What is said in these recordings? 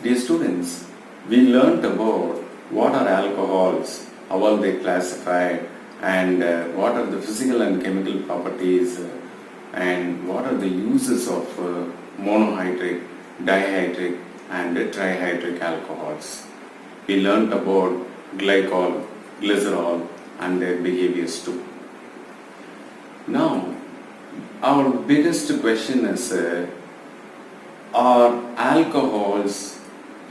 Dear students, we learnt about what are alcohols, how are they classified, and what are the physical and chemical properties, and what are the uses of monohydric, dihydric, and trihydric alcohols. We learnt about glycol, glycerol, and their behaviors too. Now, our biggest question is, are alcohols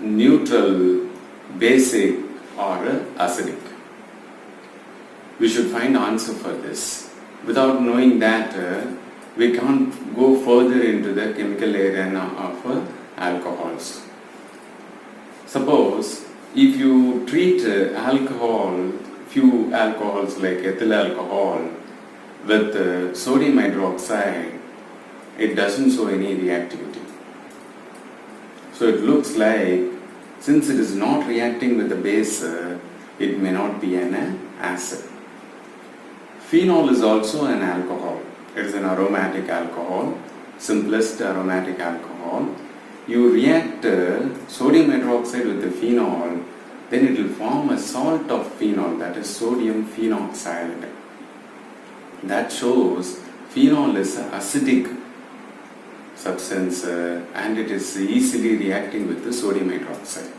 neutral, basic, or acidic? We should find answer for this. Without knowing that, we can't go further into the chemical arena of alcohols. Suppose if you treat few alcohols like ethyl alcohol with sodium hydroxide, it doesn't show any reactivity. So it looks like, since it is not reacting with the base, it may not be an acid. Phenol is also an alcohol. It is an aromatic alcohol, simplest aromatic alcohol. You react sodium hydroxide with the phenol, then it will form a salt of phenol, that is sodium phenoxide. That shows phenol is an acidic substance and it is easily reacting with the sodium hydroxide.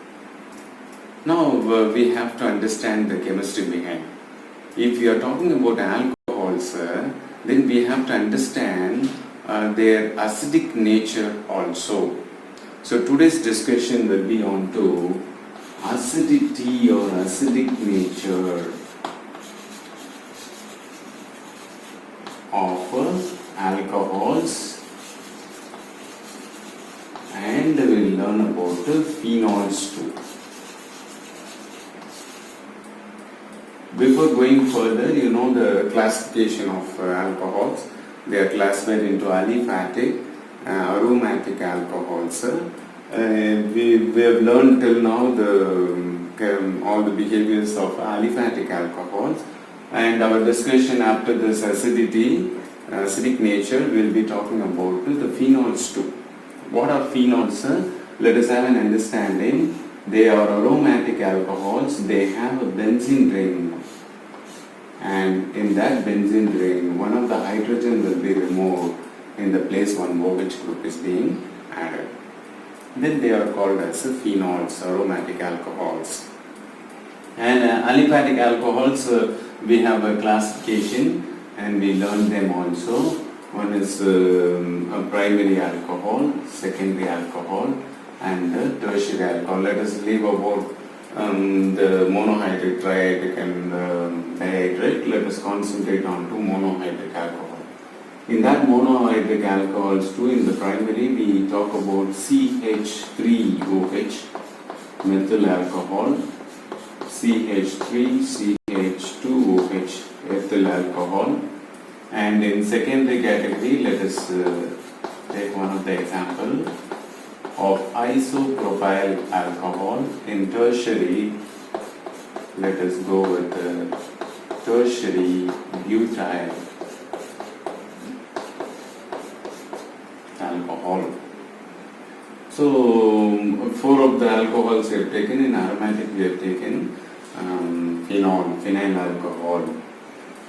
Now we have to understand the chemistry behind. If we are talking about alcohols, then we have to understand their acidic nature also. So today's discussion will be on to acidity or acidic nature of alcohols, and we will learn about the phenols too. Before going further, you know the classification of alcohols. They are classified into aliphatic, aromatic alcohols. We have learned till now all the behaviors of aliphatic alcohols, and our discussion after this acidic nature, we will be talking about the phenols too. What are phenols? Let us have an understanding. They are aromatic alcohols. They have a benzene ring, and in that benzene ring, one of the hydrogen will be removed. In the place, one OH group is being added. Then they are called as phenols, aromatic alcohols. And aliphatic alcohols, we have a classification, and we learned them also. One is a primary alcohol, secondary alcohol, and tertiary alcohol. Let us leave about the monohydric, trihydric, and dihydric. Let us concentrate on two monohydric alcohol. In that monohydric alcohols too, in the primary, we talk about CH3OH, methyl alcohol, CH3, CH2OH, ethyl alcohol. And in secondary category, let us take one of the example of isopropyl alcohol. In tertiary, let us go with tertiary butyl alcohol. So, four of the alcohols we have taken. In aromatic we have taken phenyl alcohol.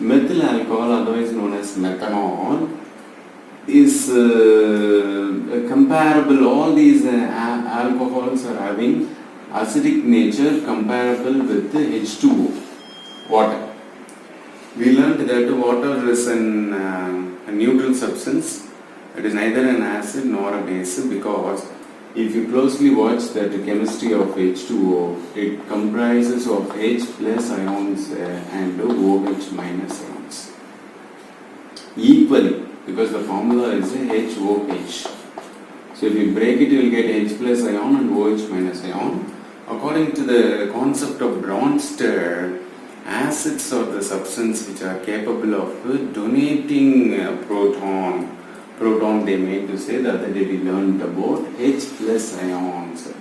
Methyl alcohol, otherwise known as methanol, is comparable. All these alcohols are having acidic nature comparable with the H2O, water. We learned that water is a neutral substance. It is neither an acid nor a base, because if you closely watch the chemistry of H2O, it comprises of H plus ions and OH minus ions equally, because the formula is HOH. So if you break it, you will get H plus ion and OH minus ion. According to the concept of Bronsted, acids are the substance which are capable of donating a proton. They made to say the other day we learned about H plus ions.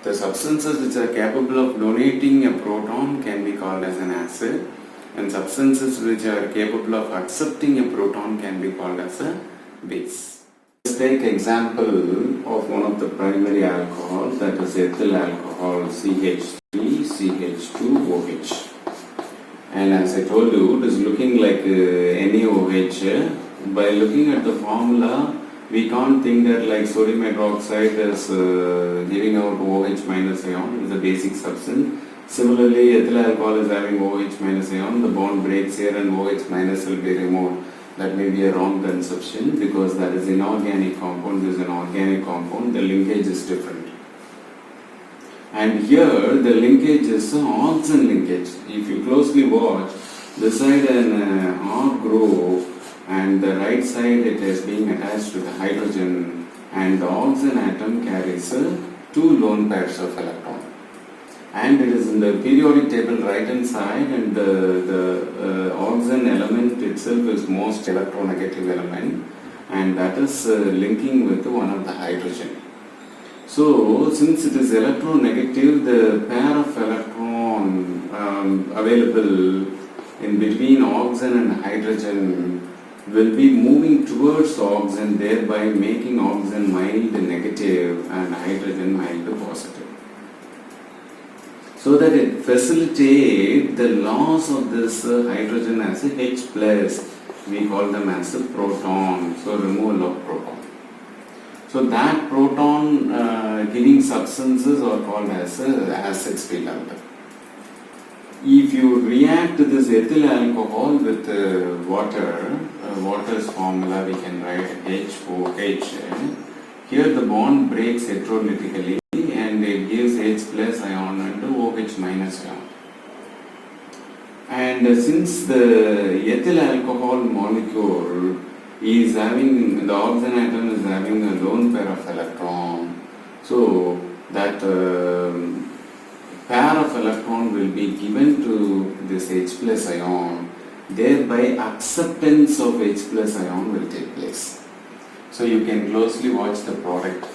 The substances which are capable of donating a proton can be called as an acid, and substances which are capable of accepting a proton can be called as a base. Let's take example of one of the primary alcohols, that is ethyl alcohol CH3, CH2OH. And as I told you, it is looking like NaOH. By looking at the formula, we can't think that like sodium hydroxide is giving out OH minus ion, it is a basic substance. Similarly, ethyl alcohol is having OH minus ion, the bond breaks here and OH minus will be removed. That may be a wrong conception because that is inorganic compound, this is an organic compound, the linkage is different. And here the linkage is an oxygen linkage. If you closely watch, this side an R group and the right side it is being attached to the hydrogen, and the oxygen atom carries two lone pairs of electron. And it is in the periodic table right hand side, and the oxygen element itself is most electronegative element, and that is linking with one of the hydrogen. So since it is electronegative, the pair of electron available in between oxygen and hydrogen will be moving towards oxygen, thereby making oxygen mild negative and hydrogen mild positive. So that it facilitates the loss of this hydrogen as a H plus, we call them as a proton, so removal of proton. So that proton giving substances are called as acids we learned. If you react this ethyl alcohol with water, water's formula we can write HOH. Here the bond breaks electrolytically and it gives H plus ion and OH minus ion. And since the ethyl alcohol molecule is having, the oxygen atom is having a lone pair of electron, so that pair of electron will be given to this H plus ion, thereby acceptance of H plus ion will take place. So you can closely watch the product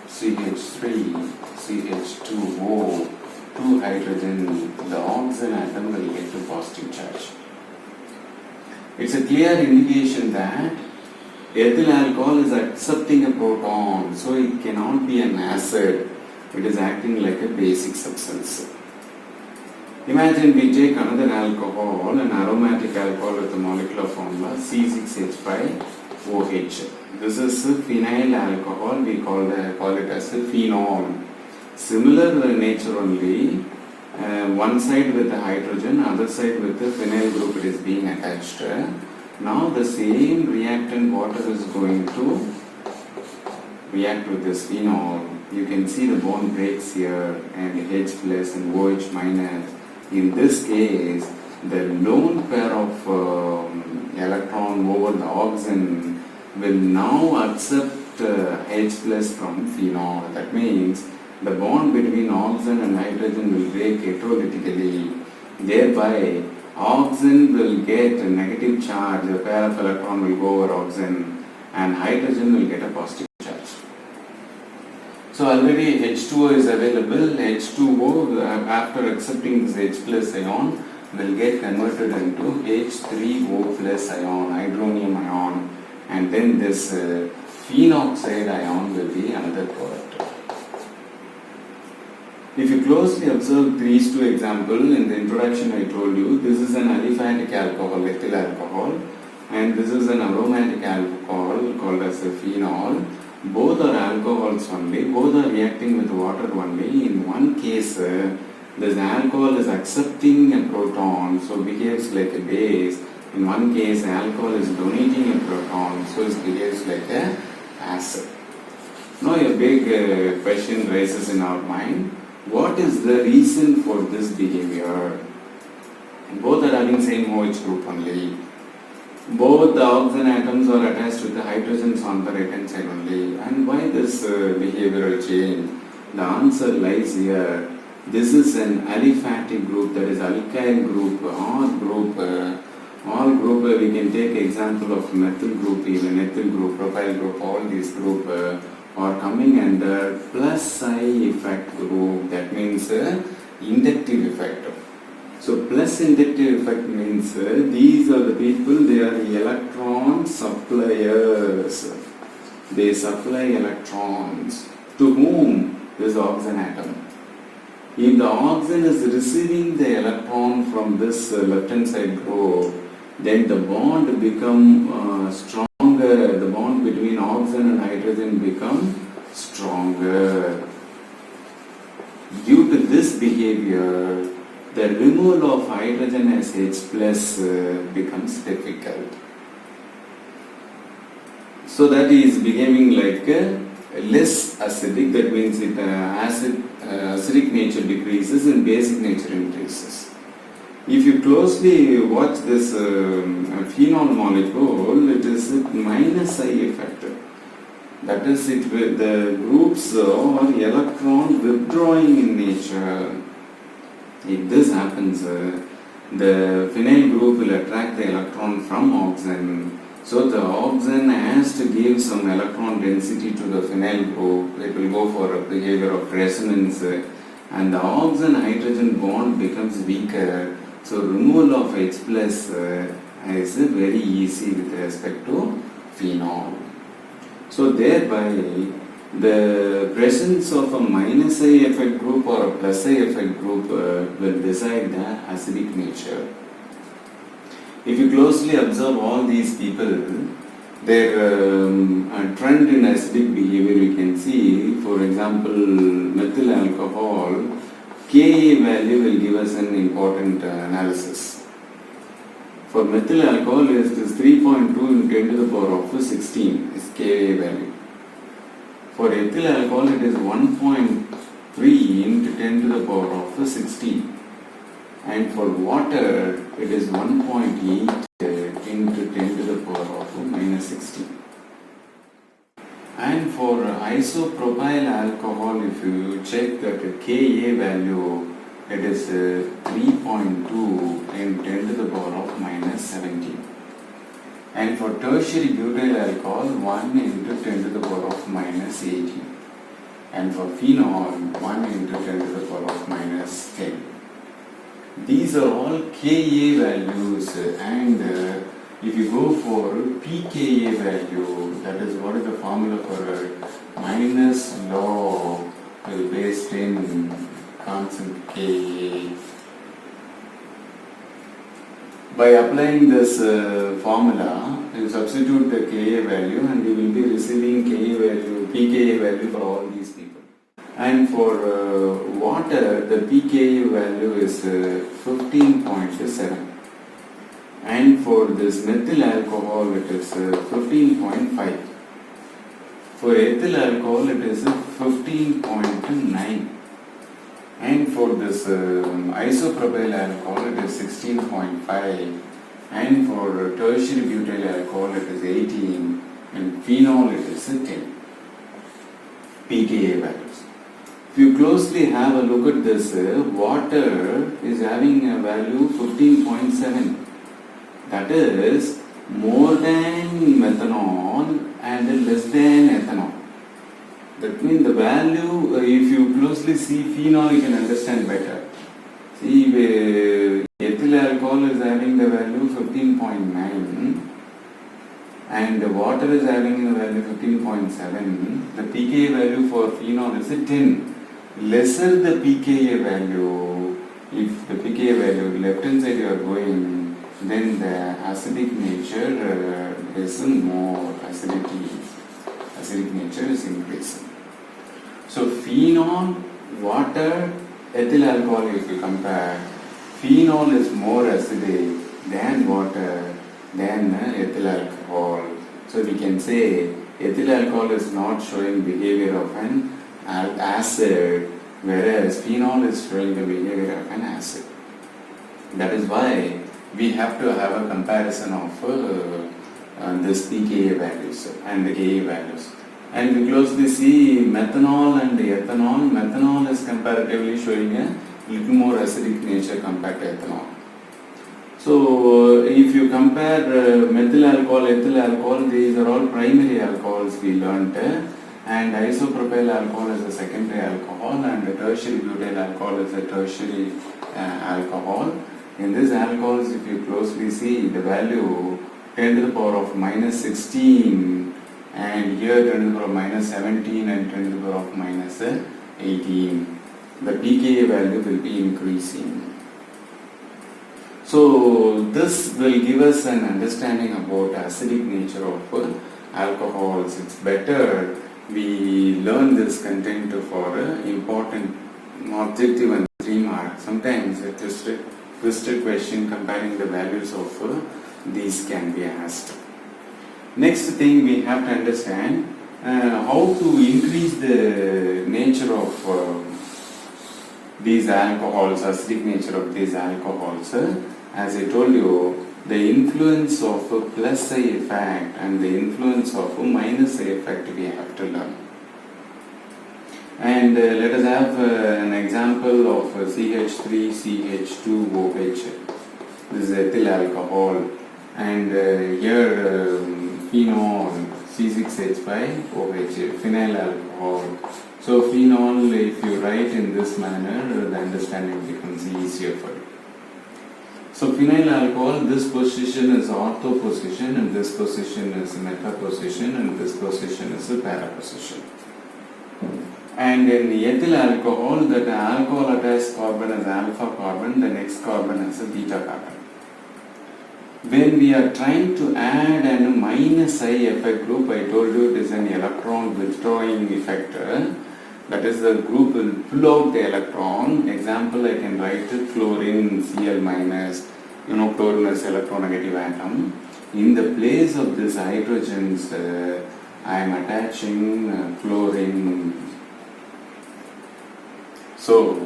CH3, CH2O, 2 hydrogen, the oxygen atom will get a positive charge. It's a clear indication that ethyl alcohol is accepting a proton, so it cannot be an acid, it is acting like a basic substance. Imagine we take another alcohol, an aromatic alcohol with the molecular formula C6H5OH. This is a phenyl alcohol, we call it as a phenol. Similar nature only, one side with the hydrogen, other side with the phenyl group it is being attached. Now the same reactant water is going to react with this phenol. You can see the bond breaks here and H plus and OH minus. In this case, the lone pair of electron over the oxygen will now accept H plus from phenol. That means the bond between oxygen and hydrogen will break electrolytically. Thereby, oxygen will get a negative charge, a pair of electron will go over oxygen, and hydrogen will get a positive charge. So already H2O is available. H2O, after accepting this H plus ion, will get converted into H3O plus ion, hydronium ion, and then this phenoxide ion will be another product. If you closely observe these two examples, in the introduction I told you, this is an aliphatic alcohol, ethyl alcohol, and this is an aromatic alcohol called as a phenol. Both are alcohols only, both are reacting with water only. In one case, this alcohol is accepting a proton, so behaves like a base. In one case, alcohol is donating a proton, so it behaves like a acid. Now a big question rises in our mind. What is the reason for this behavior? Both are having same OH group only. Both the oxygen atoms are attached with the hydrogens on the right hand side only. And why this behavioral change? The answer lies here. This is an aliphatic group, that is alkyl group, R group. All group, we can take example of methyl group, even ethyl group, propyl group, all these group are coming under plus psi effect group. That means inductive effect. So plus inductive effect means these are the people, they are electron suppliers. they supply electrons to whom? This oxygen atom. If the oxygen is receiving the electron from this left hand side group, then the bond become stronger. The bond between oxygen and hydrogen become stronger. Due to this behavior, the removal of hydrogen as H plus becomes difficult. So that is becoming like less acidic. That means it acidic nature decreases and basic nature increases. If you closely watch this phenol molecule, it is minus I effect. That is, the groups are electron withdrawing in nature. If this happens, the phenyl group will attract the electron from oxygen. So the oxygen has to give some electron density to the phenyl group. It will go for a behavior of resonance, and the oxygen-hydrogen bond becomes weaker. So removal of H plus is very easy with respect to phenol. So thereby, the presence of a minus I effect group or a plus I effect group will decide the acidic nature. If you closely observe all these people, their trend in acidic behavior you can see. For example, methyl alcohol, Ka value will give us an important analysis. For methyl alcohol, it is 3.2 into 10 to the power of 16 is Ka value. For ethyl alcohol, it is 1.3 into 10 to the power of 16. And for water, it is 1.8 into 10 to the power of minus 16. And for isopropyl alcohol, if you check that Ka value, it is 3.2 in 10 to the power of minus 17. And for tertiary butyl alcohol, 1 into 10 to the power of minus 18. And for phenol, 1 into 10 to the power of minus 10. These are all Ka values, and if you go for pKa value, that is what is the formula for minus log based in constant Ka. By applying this formula, you substitute the Ka value and you will be receiving pKa value for all these people. And for water, the pKa value is 15.7. And for this methyl alcohol, it is 15.5. For ethyl alcohol, it is 15.9. And for this isopropyl alcohol, it is 16.5. And for tertiary butyl alcohol, it is 18. And phenol, it is 10. pKa values. If you closely have a look at this, water is having a value 15.7. That is more than methanol and less than ethanol. That means the value, if you closely see phenol, you can understand better. See, ethyl alcohol is having the value 15.9 and the water is having the value 15.7. The pKa value for phenol is 10. Lesser the pKa value, if the pKa value left hand side you are going, then the acidic nature is more, acidic nature is increasing. So phenol, water, ethyl alcohol, if you compare, phenol is more acidic than water than ethyl alcohol. So we can say ethyl alcohol is not showing behavior of an acid, whereas phenol is showing the behavior of an acid. That is why we have to have a comparison of this pKa values and the Ka values. And we closely see methanol and ethanol. Methanol is comparatively showing a little more acidic nature compared to ethanol. So if you compare methyl alcohol, ethyl alcohol, these are all primary alcohols we learnt. And isopropyl alcohol is a secondary alcohol, and the tertiary butyl alcohol is a tertiary alcohol. In these alcohols, if you closely see the value 10 to the power of minus 16, and here 10 to the power of minus 17 and 10 to the power of minus 18. The pKa value will be increasing. So this will give us an understanding about acidic nature of alcohols. It's better we learn this content for important objective and 3 marks. Sometimes a twisted question comparing the values of these can be asked. Next thing we have to understand how to increase the nature of these alcohols, acidic nature of these alcohols. As I told you, the influence of plus I effect and the influence of minus I effect we have to learn. And let us have an example of CH3, CH2OH. This is ethyl alcohol, and here phenol, C6H5OH, phenyl alcohol. So phenol, if you write in this manner, the understanding becomes easier for you. So phenyl alcohol, this position is ortho position, and this position is meta position, and this position is a para position. And in ethyl alcohol, that alcohol attached carbon is alpha carbon, the next carbon is a beta carbon. When we are trying to add a minus I effect group, I told you it is an electron withdrawing effect. That is, the group will pull out the electron. Example, I can write chlorine Cl minus. Chlorine is electronegative atom. In the place of this hydrogens, I am attaching chlorine. So,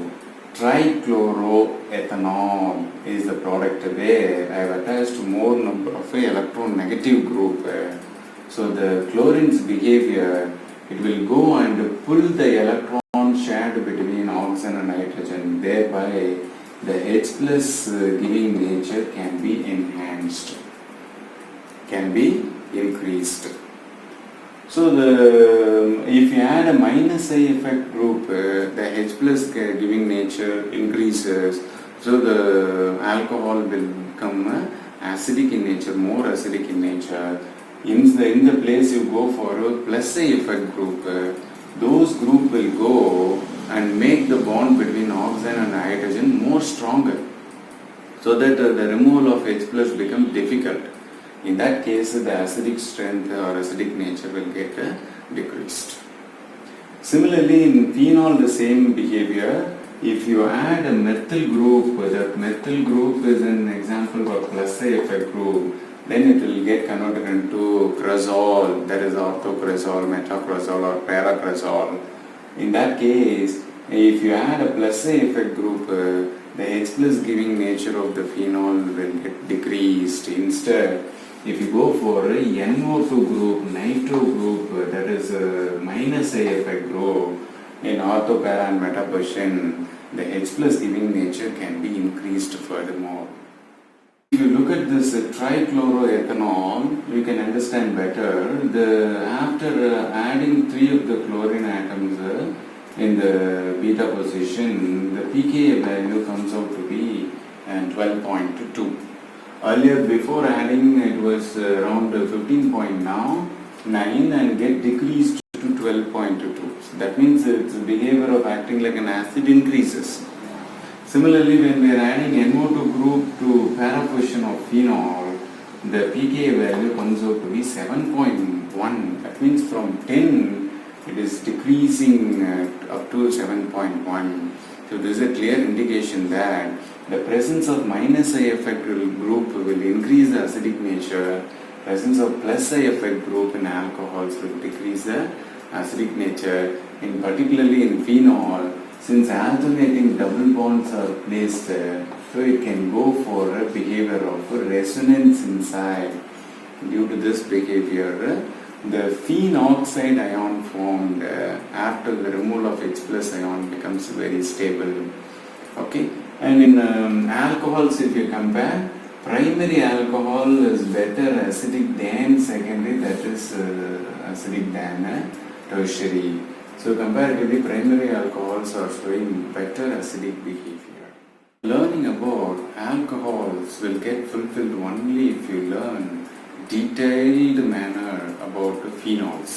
trichloroethanol is the product where I have attached more number of electronegative group. So the chlorine's behavior, it will go and pull the electron shared between oxygen and nitrogen, thereby the H plus giving nature can be enhanced, can be increased. So if you add a minus I effect group, the H plus giving nature increases, so the alcohol will become acidic in nature, more acidic in nature. In the place you go for a plus I effect group, those group will go and make the bond between oxygen and hydrogen more stronger, so that the removal of H plus becomes difficult. In that case, the acidic strength or acidic nature will get decreased. Similarly, in phenol, the same behavior. If you add a methyl group, that methyl group is an example of plus I effect group, then it will get converted into crazole, that is orthocrazole, metacrazole or paracrazole. In that case, if you add a plus I effect group, the H plus giving nature of the phenol will get decreased. Instead, if you go for a NO2 group, nitro group, that is a minus I effect group, in ortho, para and meta position, the H plus giving nature can be increased furthermore. If you look at this trichloroethanol, you can understand better. After adding 3 of the chlorine atoms in the beta position, the pKa value comes out to be 12.2. Earlier, before adding, it was around 15.9 and get decreased to 12.2. So that means its behavior of acting like an acid increases. Similarly, when we are adding NO2 group to para position of phenol, the pKa value comes out to be 7.1. That means from 10, it is decreasing up to 7.1. So this is a clear indication that the presence of minus I effect group will increase the acidic nature. Presence of plus I effect group in alcohols will decrease the acidic nature. In particularly in phenol, since alternating double bonds are placed, so it can go for a behavior of resonance inside. Due to this behavior, the phenoxide ion formed after the removal of H plus ion becomes very stable. Okay, and in alcohols, if you compare, primary alcohol is better acidic than secondary, that is acidic than tertiary. So comparatively, primary alcohols are showing better acidic behavior. Learning about alcohols will get fulfilled only if you learn detailed manner about phenols.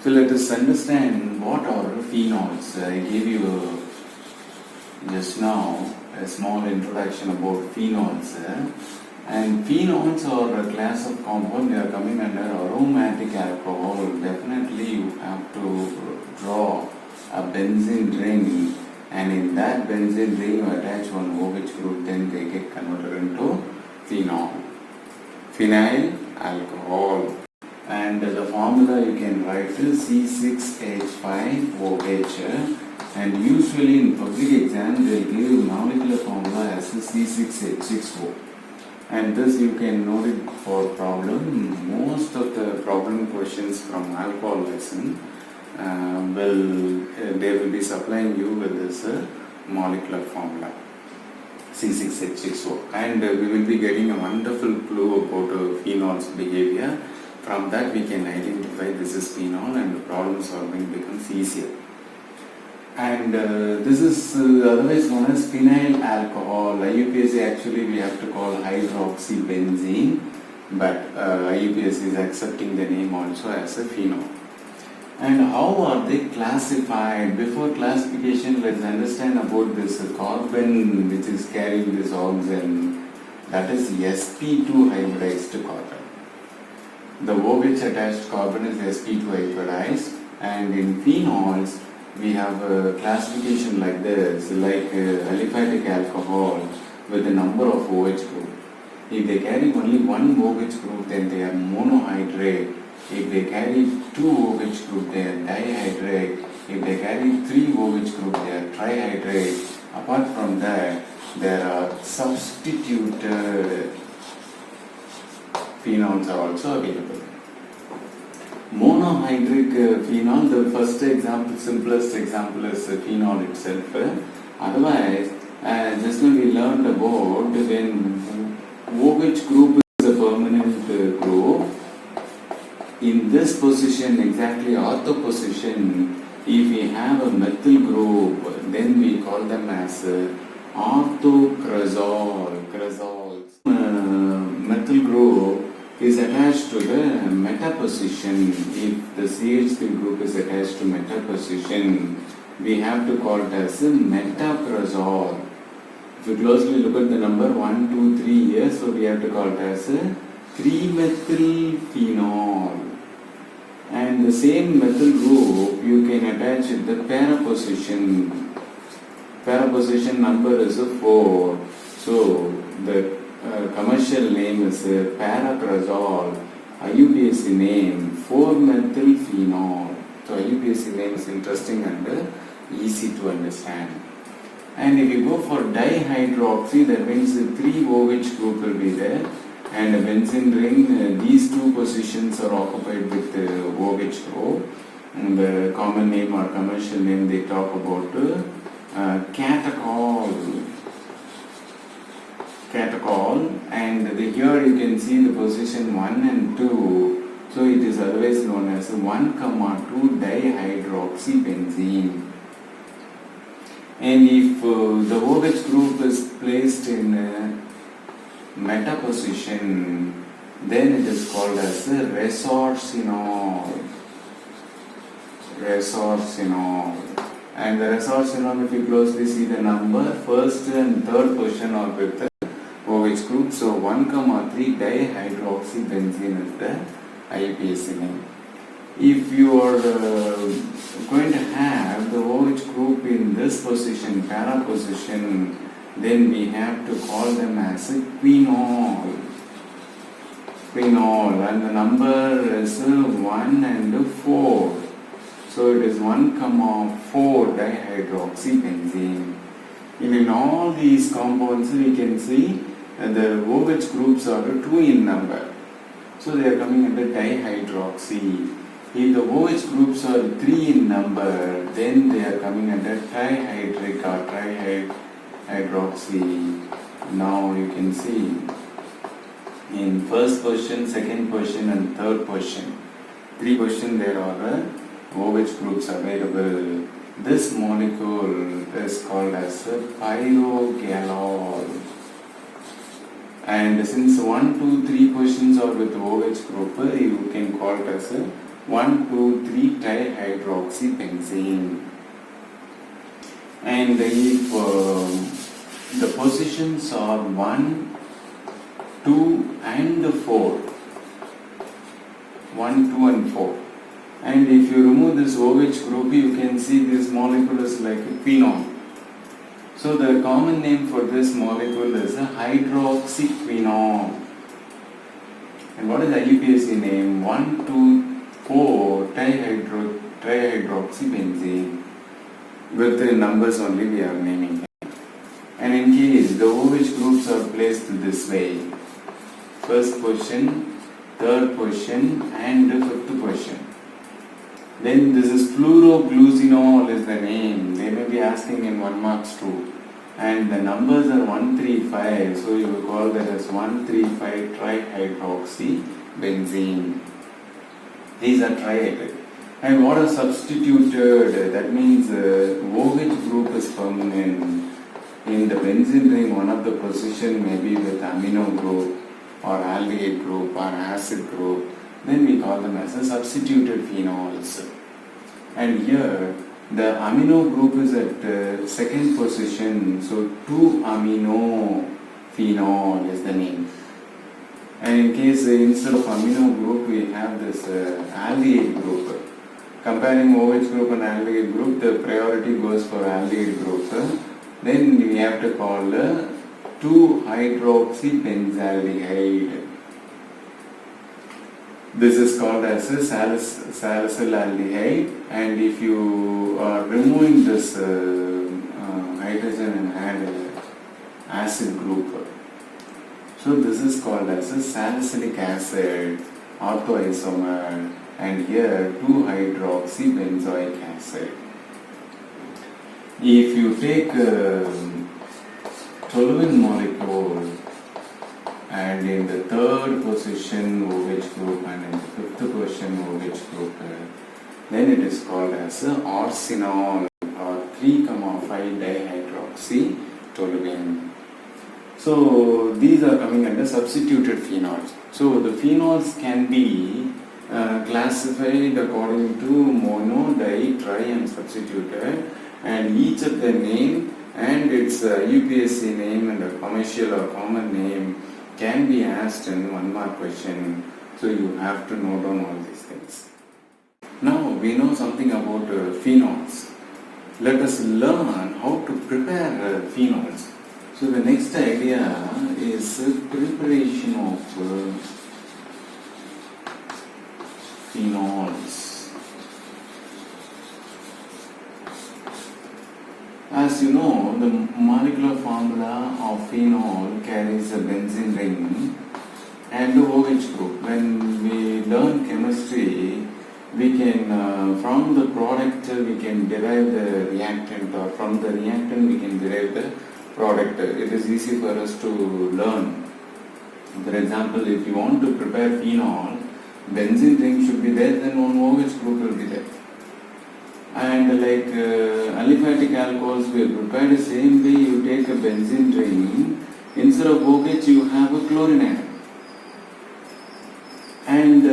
So let us understand what are phenols. I gave you just now a small introduction about phenols. And phenols are a class of compound. They are coming under aromatic alcohol. Definitely you have to draw a benzene ring, and in that benzene ring you attach one OH group, then they get converted into phenol. Phenyl alcohol. And the formula you can write is C6H5OH. And usually in public exam they will give molecular formula as C6H6O. And this you can note it for problem. Most of the problem questions from alcohol lesson they will be supplying you with this molecular formula C6H6O, and we will be getting a wonderful clue about phenol's behavior. From that we can identify this is phenol, and the problem solving becomes easier. And this is otherwise known as phenyl alcohol. IUPAC actually we have to call hydroxy benzene, but IUPAC is accepting the name also as a phenol. And how are they classified? Before classification, let's understand about this carbon which is carrying this oxygen, that is sp2 hybridized carbon. The OH attached carbon is sp2 hybridized, and in phenols we have a classification like this, like aliphatic alcohol with a number of OH group. If they carry only one OH group, then they are monohydrate. If they carry two OH group, they are dihydrate. If they carry three OH group, they are trihydrate. Apart from that, there are substituted phenols are also available. Monohydric phenol, the first example, simplest example is phenol itself. Otherwise, just now we learned about when OH group is a permanent group, in this position, exactly ortho position, if we have a methyl group, then we call them as orthocrazole. Methyl group is attached to the meta position. If the CH3 group is attached to meta position, we have to call it as a metacrazole. If you closely look at the number 1, 2, 3 here, so we have to call it as a 3-methylphenol. And the same methyl group you can attach at the para position. Para position number is 4. So the commercial name is paracrazole. IUPAC name 4-methylphenol. So IUPAC name is interesting and easy to understand. And if you go for dihydroxy, that means the 3 OH group will be there, and a benzene ring, these two positions are occupied with OH group. And the common name or commercial name they talk about catechol, and here you can see the position 1 and 2, so it is otherwise known as 1,2 dihydroxybenzene. And if the OH group is placed in meta position, then it is called as resorcinol. And the resorcinol, if you closely see the number, first and third position are with the OH group. So 1,3 dihydroxybenzene is the IUPAC name. If you are going to have the OH group in this position, para position, then we have to call them as a quinol, and the number is 1 and 4. So it is 1,4 dihydroxybenzene. In all these compounds we can see the OH groups are 2 in number. So they are coming under dihydroxy. If the OH groups are 3 in number, then they are coming under trihydric or trihydroxy. Now you can see in first position, second position and third position, 3 position there are OH groups available. This molecule is called as pyrogallol. And since 1, 2, 3 questions are with OH group, you can call it as a 1, 2, 3 dihydroxybenzene. And if the positions are 1, 2 and 4, 1, 2 and 4, and if you remove this OH group, you can see this molecule is like a phenol. So the common name for this molecule is a hydroxyquinol. And what is the IUPAC name? 1, 2, 4 trihydroxybenzene. With the numbers only we are naming. And in case the OH groups are placed this way, first position, third position and the fifth position. Then this is fluoroglucinol is the name. They may be asking in 1 marks too. And the numbers are 135, so you will call that as 135 trihydroxybenzene. These are triated. And what are substituted? That means OH group is permanent. In the benzene ring, one of the position may be with amino group or aldehyde group or acid group. Then we call them as a substituted phenols. And here the amino group is at second position, so 2-amino phenol is the name. And in case instead of amino group we have this aldehyde group. Comparing OH group and aldehyde group, the priority goes for aldehyde group. Then we have to call 2-hydroxybenzaldehyde. This is called as a salicylaldehyde, and if you are removing this hydrogen and add acid group, so this is called as a salicylic acid orthoisomer, and here 2-hydroxybenzoic acid. If you take toluene molecule and in the third position OH group and in the fifth position OH group, then it is called as arsenol or 3,5-dihydroxytoluene. So these are coming under substituted phenols. So the phenols can be classified according to mono, di, tri and substituted, and each of the name and its UPSC name and a commercial or common name can be asked in 1 mark question. So you have to note down all these things. Now we know something about phenols. Let us learn how to prepare phenols. So the next idea is preparation of phenols. As you know, the molecular formula of phenol carries a benzene ring and the OH group. When we learn chemistry, we can, from the product, we can derive the reactant, or from the reactant, we can derive the product. It is easy for us to learn. For example, if you want to prepare phenol, benzene ring should be there, then one OH group will be there. And like aliphatic alcohols, we prepare the same way. You take a benzene ring, instead of OH you have a chlorine atom. And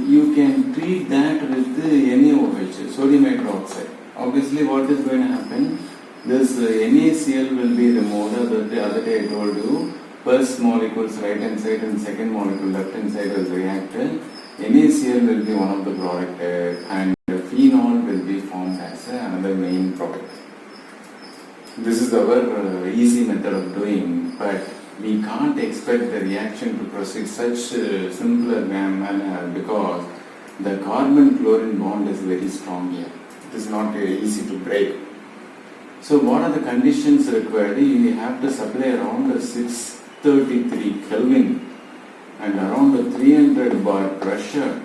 you can treat that with NaOH, sodium hydroxide. Obviously what is going to happen, this NaCl will be removed. The other day I told you, first molecule is right hand side and second molecule left hand side will react. NaCl will be one of the product and phenol will be formed as another main product. This is our easy method of doing, but we can't expect the reaction to proceed such simpler manner because the carbon-chlorine bond is very strong here. It is not easy to break. So what are the conditions required? You have to supply around 633 Kelvin and around 300 bar pressure.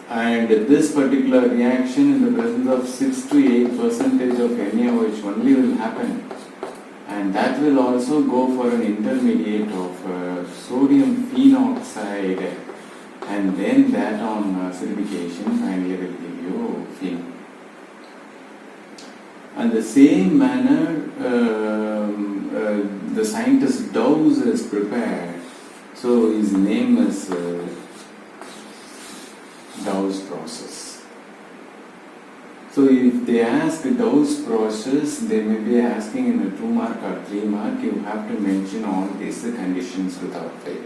And this particular reaction in the presence of 6 to 8% of NaOH only will happen. And that will also go for an intermediate of sodium phenoxide, and then that on acidification finally will give you phenol. And the same manner the scientist Dawes has prepared. So his name is Dawes process. So if they ask Dawes process, they may be asking in a 2 mark or 3 mark, you have to mention all these conditions without fail.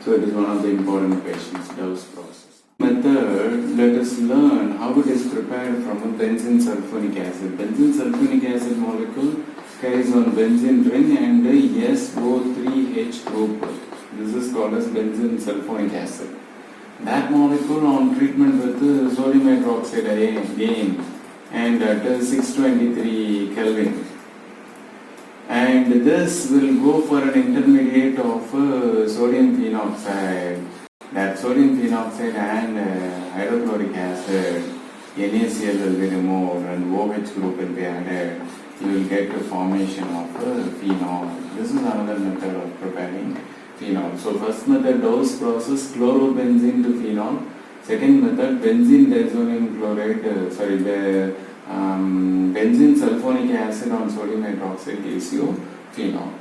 So it is one of the important questions, Dawes process. Method, let us learn how it is prepared from a benzene sulfonic acid. Benzene sulfonic acid molecule carries on benzene ring and SO3H group. This is called as benzene sulfonic acid. That molecule on treatment with sodium hydroxide again and at 623 Kelvin. And this will go for an intermediate of sodium phenoxide. That sodium phenoxide and hydrochloric acid, NaCl will be removed and OH group will be added. You will get the formation of phenol. This is another method of preparing phenol. So first method, Dawes process, chlorobenzene to phenol. Second method, benzene diazonium chloride, benzene sulfonic acid on sodium hydroxide gives you phenol.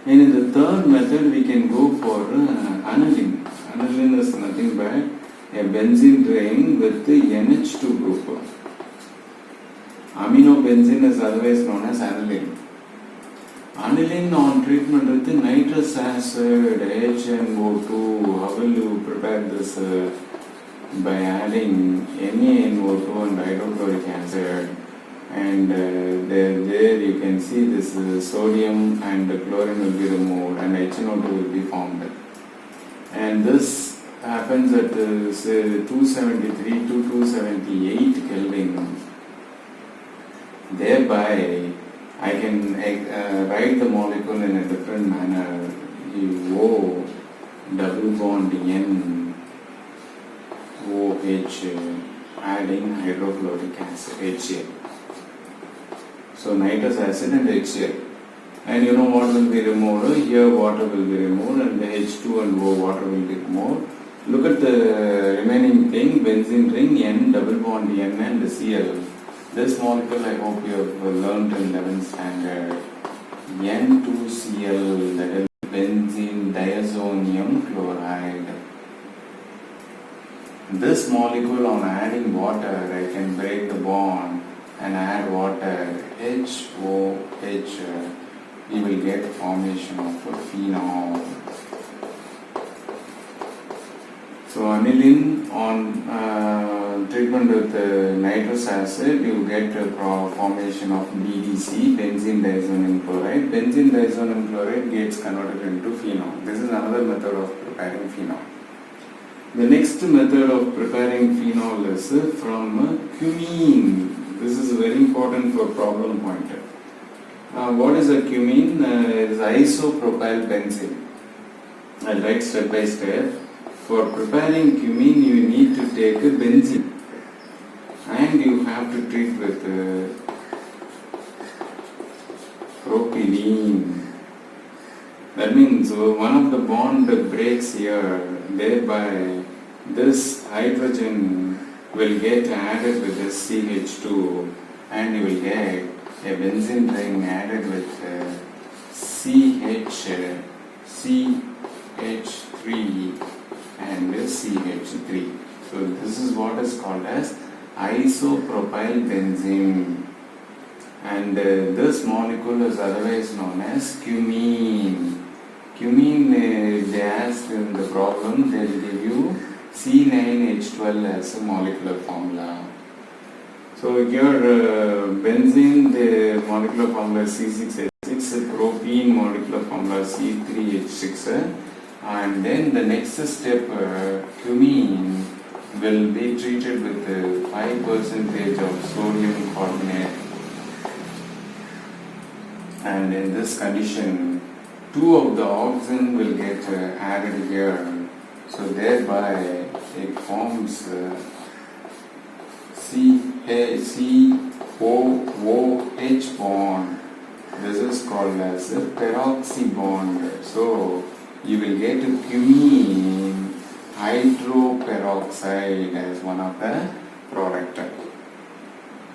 And in the third method, we can go for aniline. Aniline is nothing but a benzene ring with the NH2 group. Aminobenzene is otherwise known as aniline. Aniline on treatment with the nitrous acid, HNO2. How will you prepare this? By adding NaNO2 and hydrochloric acid. And there you can see this sodium and the chlorine will be removed and HNO2 will be formed. And this happens at 273 to 278 Kelvin. Thereby, I can write the molecule in a different manner. O double bond N OH adding hydrochloric acid HCl. So nitrous acid and HCl. And you know what will be removed? Here water will be removed and the H2 and O water will be removed. Look at the remaining thing, benzene ring, N double bond N and Cl. This molecule I hope you have learned in 11th standard. N2Cl, that is benzene diazonium chloride. This molecule, on adding water, I can break the bond and add water, HOH, we will get formation of a phenol. So aniline on treatment with nitrous acid, you get a formation of BDC, benzene diazonium chloride. Benzene diazonium chloride gets converted into phenol. This is another method of preparing phenol. The next method of preparing phenol is from cumene. This is very important for problem pointer. What is a cumene? It is isopropyl benzene. I'll write step by step. For preparing cumene, you need to take a benzene and you have to treat with propylene. That means one of the bond breaks here, thereby this hydrogen will get added with this CH2 and you will get a benzene ring added with CH3 and CH3. So this is what is called as isopropyl benzene, and this molecule is otherwise known as cumene. Cumene, they ask in the problem, they will give you C9H12 as a molecular formula. So here benzene, the molecular formula is C6H6, propene molecular formula C3H6, and then the next step, cumene will be treated with 5% of sodium carbonate, and in this condition 2 of the oxygen will get added here, so thereby it forms COOH bond. This is called as a peroxy bond. So you will get cumene hydroperoxide as one of the product.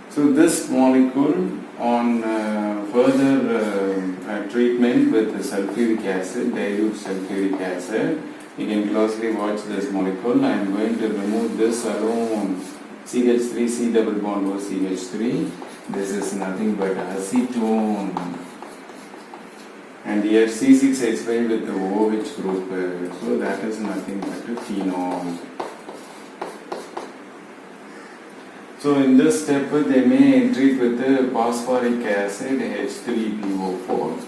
So this molecule on further treatment with the sulfuric acid, dilute sulfuric acid. You can closely watch this molecule. I am going to remove this alone. CH3, C double bond O CH3. This is nothing but acetone. And here C6H5 with the OH group. So that is nothing but a phenol. So in this step they may treat with the phosphoric acid H3PO4,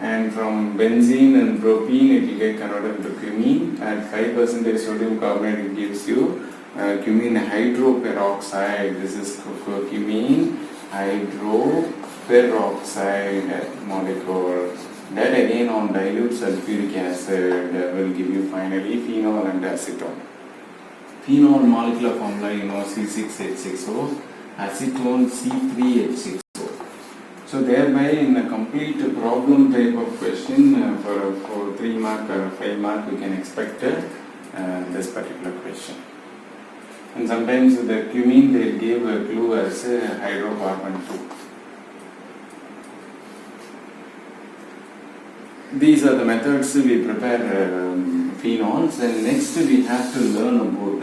and from benzene and propene it will get converted to cumene. At 5% sodium carbonate it gives you cumene hydroperoxide. This is cumene hydroperoxide molecule. That again on dilute sulfuric acid will give you finally phenol and acetone. Phenol molecular formula you know C6H6O, acetone C3H6O. So thereby in a complete problem type of question for 3 mark or 5 mark we can expect this particular question. And sometimes the cumene they will give a clue as hydrocarbon 2. These are the methods we prepare phenols, and next we have to learn about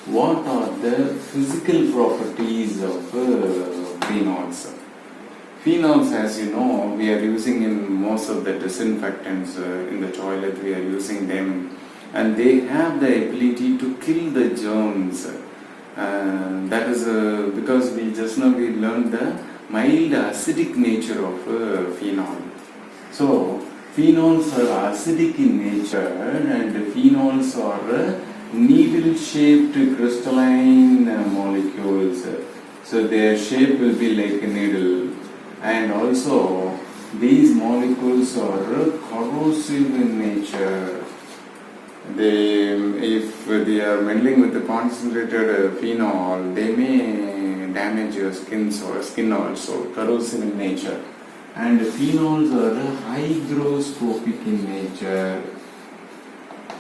what are the physical properties of phenols. Phenols, as you know, we are using in most of the disinfectants in the toilet, we are using them, and they have the ability to kill the germs. That is because we just now we learned the mild acidic nature of phenol. So phenols are acidic in nature, and phenols are needle-shaped crystalline molecules. So their shape will be like a needle, and also these molecules are corrosive in nature. If they are mingling with the concentrated phenol, they may damage your skin also, corrosive in nature. And phenols are hygroscopic in nature.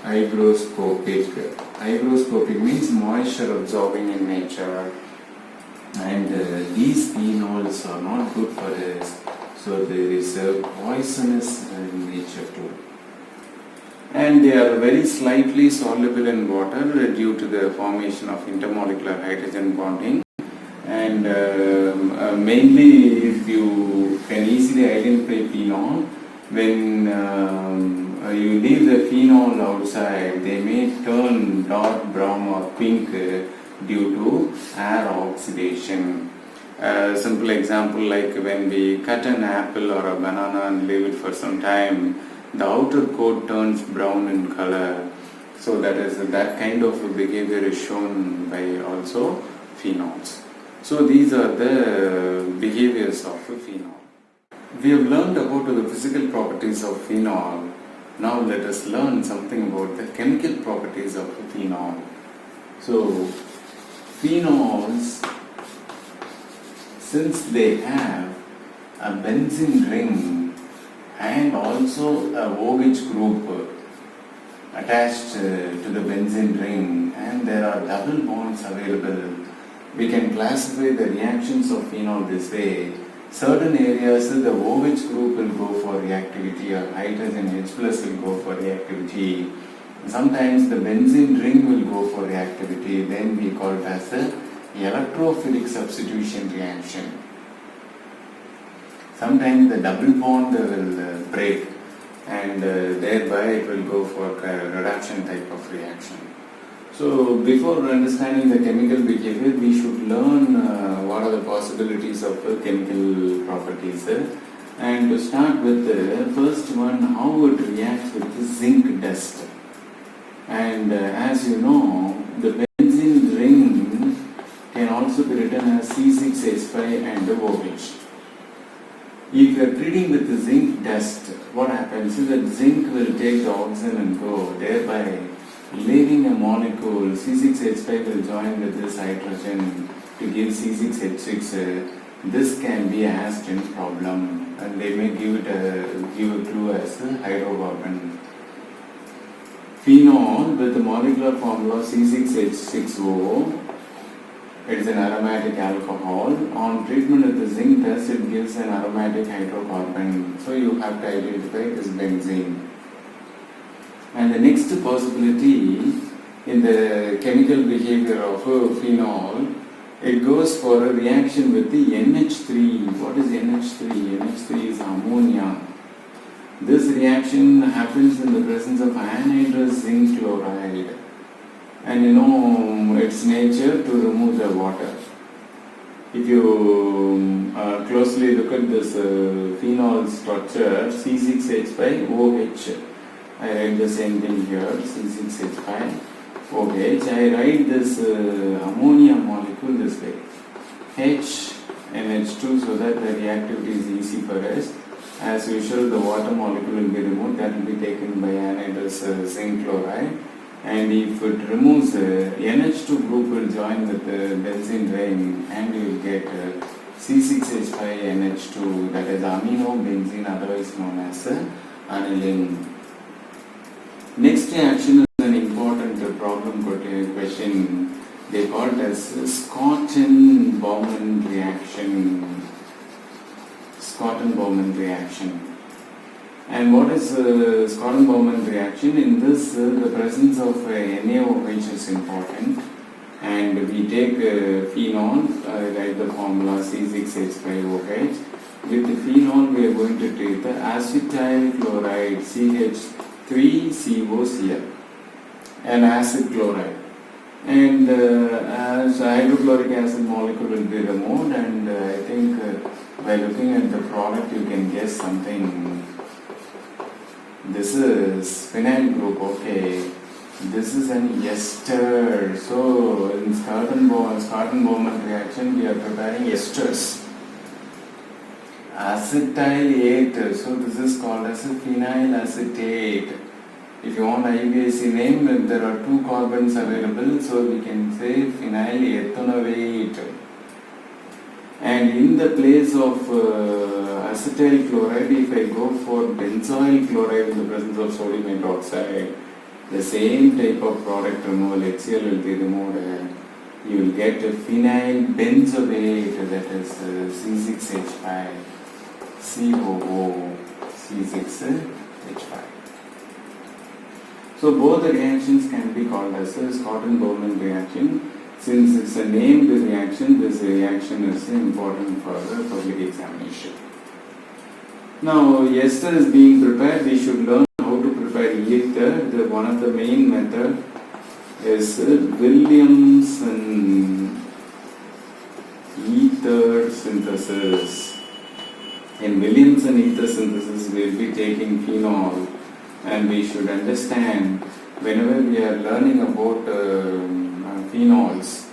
Hygroscopic means moisture absorbing in nature. And these phenols are not good for us. So there is a poisonous in nature too. And they are very slightly soluble in water due to the formation of intermolecular hydrogen bonding. And mainly if you can easily identify phenol, when you leave the phenol outside, they may turn dark brown or pink due to air oxidation. Simple example, like when we cut an apple or a banana and leave it for some time, the outer coat turns brown in color. So that kind of behavior is shown by also phenols. So these are the behaviors of phenol. We have learned about the physical properties of phenol. Now let us learn something about the chemical properties of phenol. So phenols, since they have a benzene ring and also a OH group attached to the benzene ring, and there are double bonds available, we can classify the reactions of phenol this way. Certain areas the OH group will go for reactivity, or hydrogen H plus will go for reactivity. Sometimes the benzene ring will go for reactivity, then we call it as the electrophilic substitution reaction. Sometimes the double bond will break, and thereby it will go for reduction type of reaction. So before understanding the chemical behavior, we should learn what are the possibilities of chemical properties. And to start with the first one, how it reacts with the zinc dust. And as you know, the benzene ring can also be written as C6H5 and OH. If you are treating with the zinc dust, what happens is that zinc will take the oxygen and go, thereby leaving a molecule. C6H5 will join with this hydrogen to give C6H6. This can be a Aston problem, and they may give a clue as a hydrocarbon. Phenol with the molecular formula C6H6O It is an aromatic alcohol. On treatment with the zinc test, it gives an aromatic hydrocarbon. So you have to identify this benzene. And the next possibility in the chemical behavior of phenol, it goes for a reaction with the NH3. What is NH3? NH3 is ammonia. This reaction happens in the presence of anhydrous zinc chloride. And you know its nature to remove the water. If you closely look at this phenol structure, C6H5OH. I write the same thing here, C6H5OH. I write this ammonia molecule this way, H NH2, so that the reactivity is easy for us. As usual, the water molecule will be removed, that will be taken by anhydrous zinc chloride. And if it removes NH2 group will join with the benzene ring, and you will get C6H5NH2, that is amino benzene, otherwise known as aniline. Next reaction is an important problem question. They call it as Schotten-Baumann reaction. Schotten-Baumann reaction. And what is Schotten-Baumann reaction? In this, the presence of NaOH is important. And we take phenol, write the formula C6H5OH. With the phenol, we are going to take the acetyl chloride CH3COCl, an acid chloride. And as hydrochloric acid molecule will be removed, and I think by looking at the product, you can guess something. This is phenyl group, okay. This is an ester. So in Schotten-Baumann reaction, we are preparing esters. Acetylate. So this is called as a phenyl acetate. If you want IUPAC name, there are two carbons available, so we can say phenyl ethanoate. And in the place of acetyl chloride, if I go for benzoyl chloride in the presence of sodium hydroxide, the same type of product removal, HCl will be removed. You will get a phenyl benzoate, that is C6H5COO, C6H5. So both the reactions can be called as a Schotten-Baumann reaction. Since it's a named reaction, this reaction is important for the public examination. Now, ester is being prepared. We should learn how to prepare ether. One of the main method is Williamson ether synthesis. In Williamson ether synthesis, we will be taking phenol, and we should understand whenever we are learning about phenols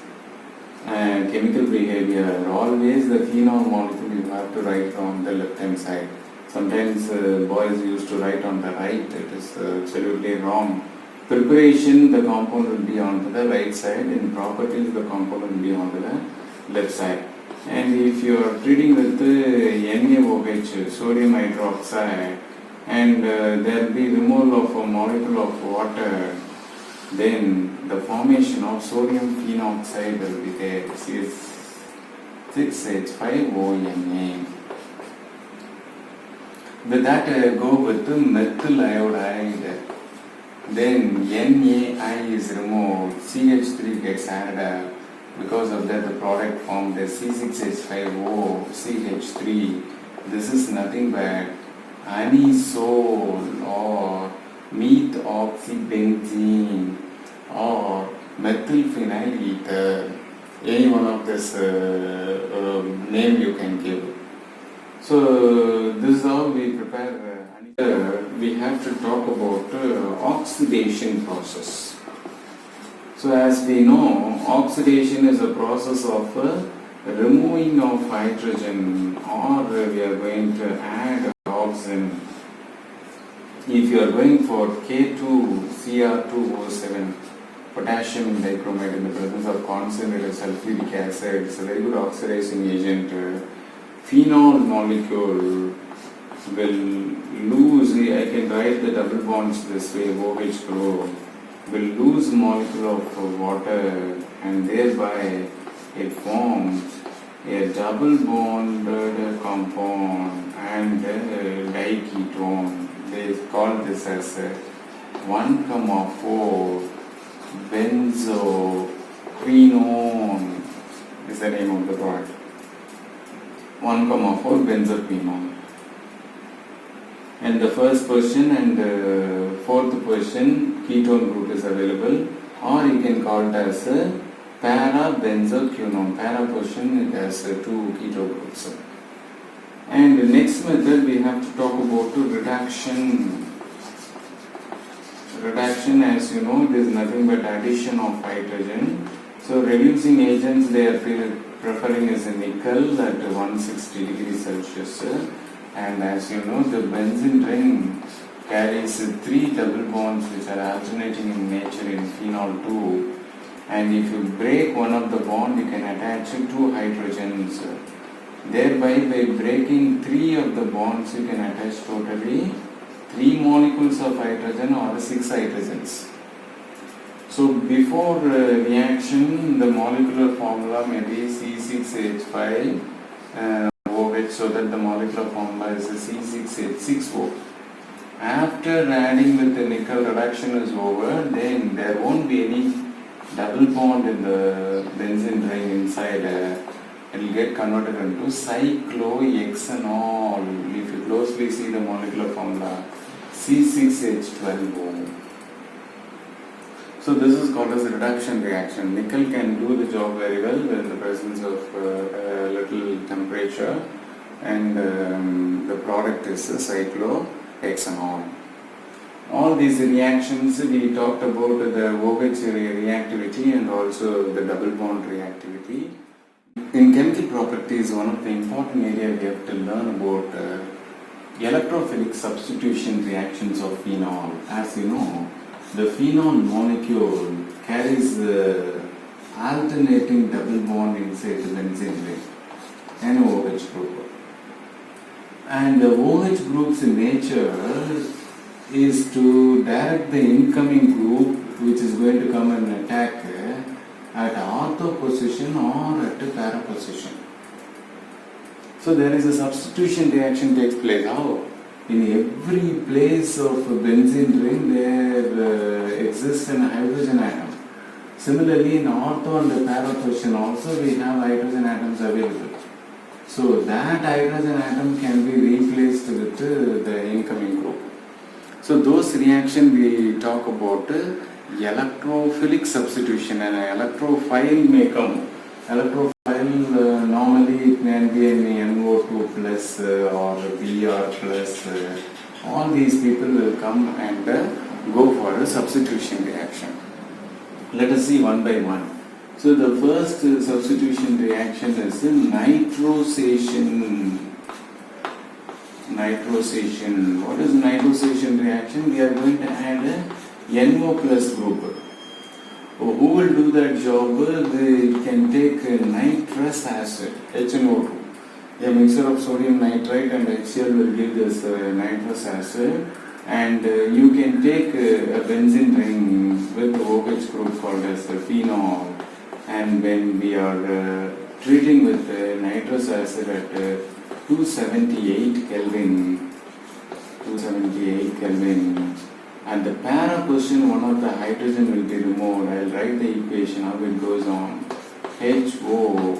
and chemical behavior, always the phenol molecule you have to write on the left hand side. Sometimes boys used to write on the right. It is absolutely wrong. Preparation, the compound will be on the right side. In properties, the compound will be on the left side. And if you are treating with NaOH, sodium hydroxide, and there will be removal of a molecule of water, then the formation of sodium phenoxide will be there, C6H5ONA. With that, go with the methyl iodide. Then NaI is removed, CH3 gets added up. Because of that, the product formed the C6H5O CH3. This is nothing but anisole or methoxybenzene or methylphenyl ether. Any one of this name you can give. So this is how we prepare. We have to talk about oxidation process. So as we know, oxidation is a process of removing of hydrogen, or we are going to add oxygen. If you are going for K2Cr2O7, potassium dichromate in the presence of concentrated sulfuric acid, it's a very good oxidizing agent. Phenol molecule will lose, I can write the double bonds this way, OH group, will lose molecule of water, and thereby it forms a double bonded compound and diketone. They call this as 1,4 benzoquinone is the name of the product. 1,4 benzoquinone. And the first position and the fourth position ketone group is available, or you can call it as a para-benzoquinone. Para position it has two keto groups. And the next method we have to talk about reduction. Reduction, as you know, it is nothing but addition of hydrogen. So reducing agents they are preferring is a nickel at 160 degrees Celsius. And as you know, the benzene ring carries 3 double bonds which are alternating in nature in phenol 2. And if you break one of the bond, you can attach 2 hydrogens. Thereby, by breaking 3 of the bonds, you can attach totally 3 molecules of hydrogen or 6 hydrogens. So before reaction, the molecular formula may be C6H5 OH, so that the molecular formula is C6H6O. After adding with the nickel, reduction is over, then there won't be any double bond in the benzene ring inside. It will get converted into cyclohexanol. If you closely see the molecular formula, C6H12O. So this is called as a reduction reaction. Nickel can do the job very well in the presence of a little temperature, and the product is cyclohexanol. All these reactions we talked about the OH reactivity and also the double bond reactivity. In chemical properties, one of the important areas we have to learn about electrophilic substitution reactions of phenol. As you know, the phenol molecule carries alternating double bond inside the benzene ring and OH group. And the OH group's nature is to direct the incoming group which is going to come and attack at ortho position or at a para position. So there is a substitution reaction takes place. How? In every place of a benzene ring there exists an hydrogen atom. Similarly, in ortho and the para position also we have hydrogen atoms available. So that hydrogen atom can be replaced with the incoming group. So those reactions we talk about electrophilic substitution, and electrophile may come. Electrophile normally it can be an NO2 plus or Br plus. All these people will come and go for a substitution reaction. Let us see one by one. So the first substitution reaction is nitration. Nitration. What is nitration reaction? We are going to add a NO plus group. Who will do that job? They can take nitrous acid, HNO2. A mixture of sodium nitrite and HCl will give this nitrous acid, and you can take a benzene ring with OH group called as phenol, and when we are treating with nitrous acid at 278 Kelvin, and the para position, one of the hydrogen will be removed. I will write the equation how it goes on. HO,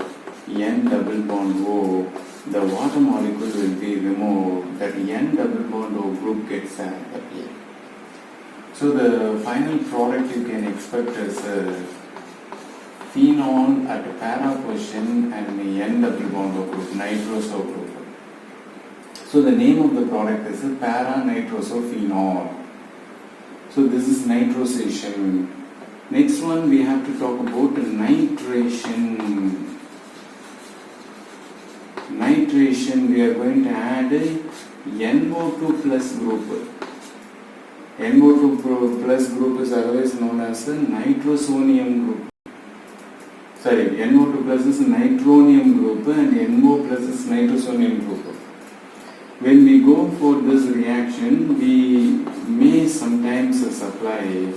N double bond O, the water molecule will be removed. That N double bond O group gets added here. So the final product you can expect is phenol at a para position and the N double bond O group, nitroso group. So the name of the product is para-nitrosophenol. So this is nitration. Next one we have to talk about nitration. Nitration, we are going to add NO2 plus group. NO2 plus group is otherwise known as a nitrosonium group. Sorry, NO2 plus is nitronium group and NO plus is nitrosonium group. When we go for this reaction, we may sometimes supply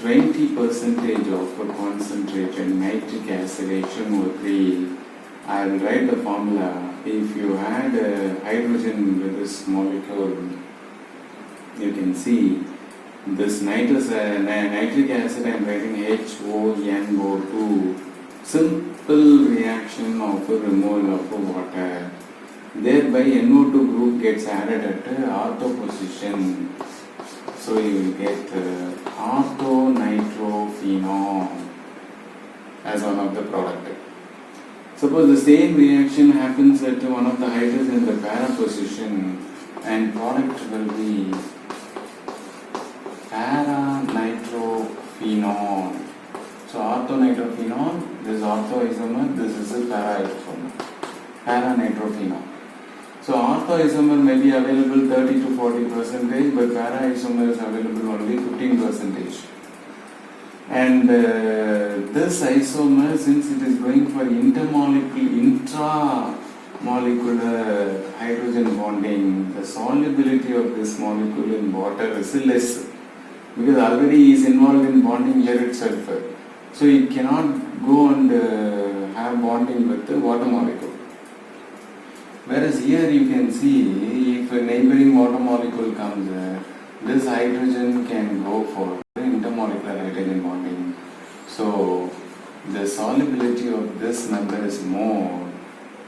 20% of concentrated nitric acid HNO3. I will write the formula. If you add hydrogen with this molecule, you can see this nitric acid I am writing HONO2, simple reaction of a removal of water. Thereby NO2 group gets added at ortho position. So you will get orthonitrophenol as one of the product. Suppose the same reaction happens at one of the hydrogen in the para position, and product will be para-nitrophenol. So orthonitrophenol, this is orthoisomer, this is a para-isomer, para-nitrophenol. So orthoisomer may be available 30 to 40%, but para-isomer is available only 15%. And this isomer, since it is going for intramolecular hydrogen bonding, the solubility of this molecule in water is less, because already he is involved in bonding here itself. So it cannot go and have bonding with the water molecule. Whereas here you can see, if a neighboring water molecule comes, this hydrogen can go for intermolecular hydrogen bonding. So the solubility of this number is more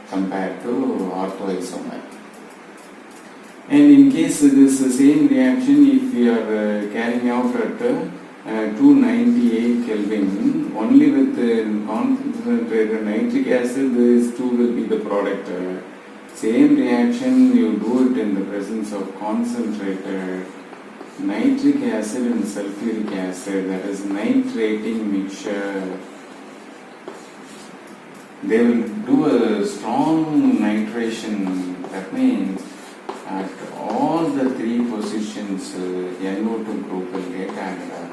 compared to orthoisomer. And in case it is the same reaction, if we are carrying out at 298 Kelvin, only with concentrated nitric acid, this 2 will be the product. Same reaction, you do it in the presence of concentrated nitric acid and sulfuric acid, that is nitrating mixture. They will do a strong nitration. That means at all the 3 positions, NO2 group will get added up.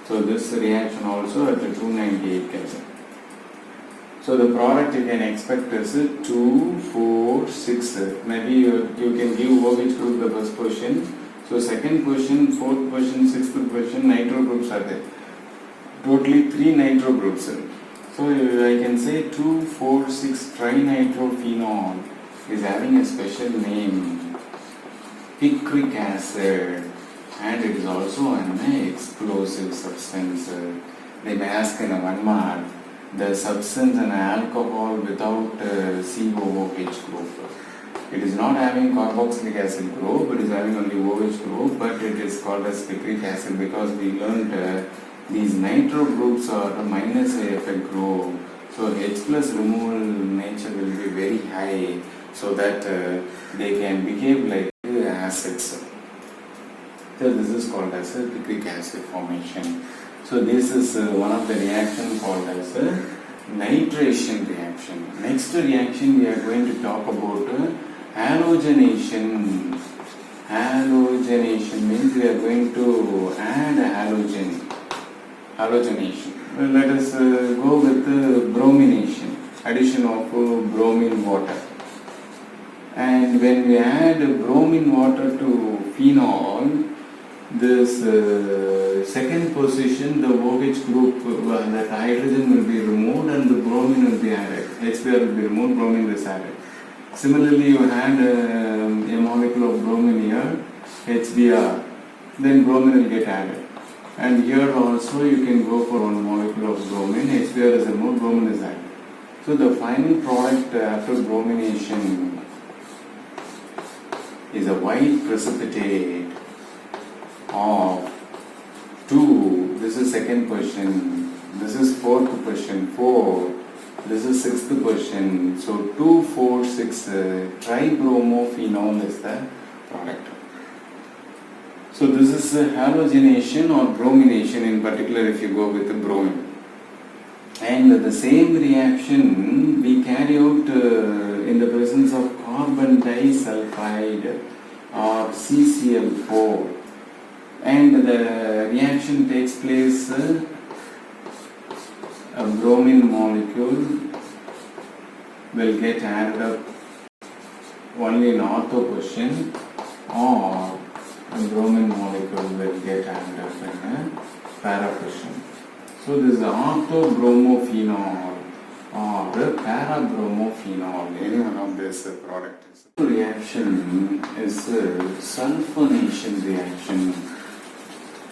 So this reaction also at 298 Kelvin. So the product you can expect is 2, 4, 6. Maybe you can give OH group the first position. So second position, fourth position, sixth position, nitro groups are there. Totally 3 nitro groups. So I can say 2, 4, 6 trinitrophenol is having a special name, picric acid, and it is also an explosive substance. They may ask in a 1 mark, the substance an alcohol without COOH group. It is not having carboxylic acid group, it is having only OH group, but it is called as picric acid because we learned these nitro groups are a minus AFF group. So H plus removal nature will be very high, so that they can behave like acids. So this is called as a picric acid formation. So this is one of the reactions called as a nitration reaction. Next reaction we are going to talk about halogenation. Halogenation means we are going to add a halogenation. Well, let us go with bromination, addition of bromine water. And when we add bromine water to phenol, this second position, the OH group, that hydrogen will be removed and the bromine will be added. HBr will be removed, bromine is added. Similarly, you had a molecule of bromine here, HBr, then bromine will get added. And here also you can go for 1 molecule of bromine, HBr is removed, bromine is added. So the final product after bromination is a white precipitate of 2, this is second position, this is fourth position, 4, this is sixth position. So 2, 4, 6 tribromophenol is the product. So this is halogenation or bromination, in particular if you go with the bromine. And the same reaction we carry out in the presence of carbon disulfide or CCl4. And the reaction takes place, a bromine molecule will get added up only in ortho position, or bromine molecule will get added up in a para-pressure. So this is orthobromophenol or para-bromophenol, any one of this product. Reaction is a sulfonation reaction.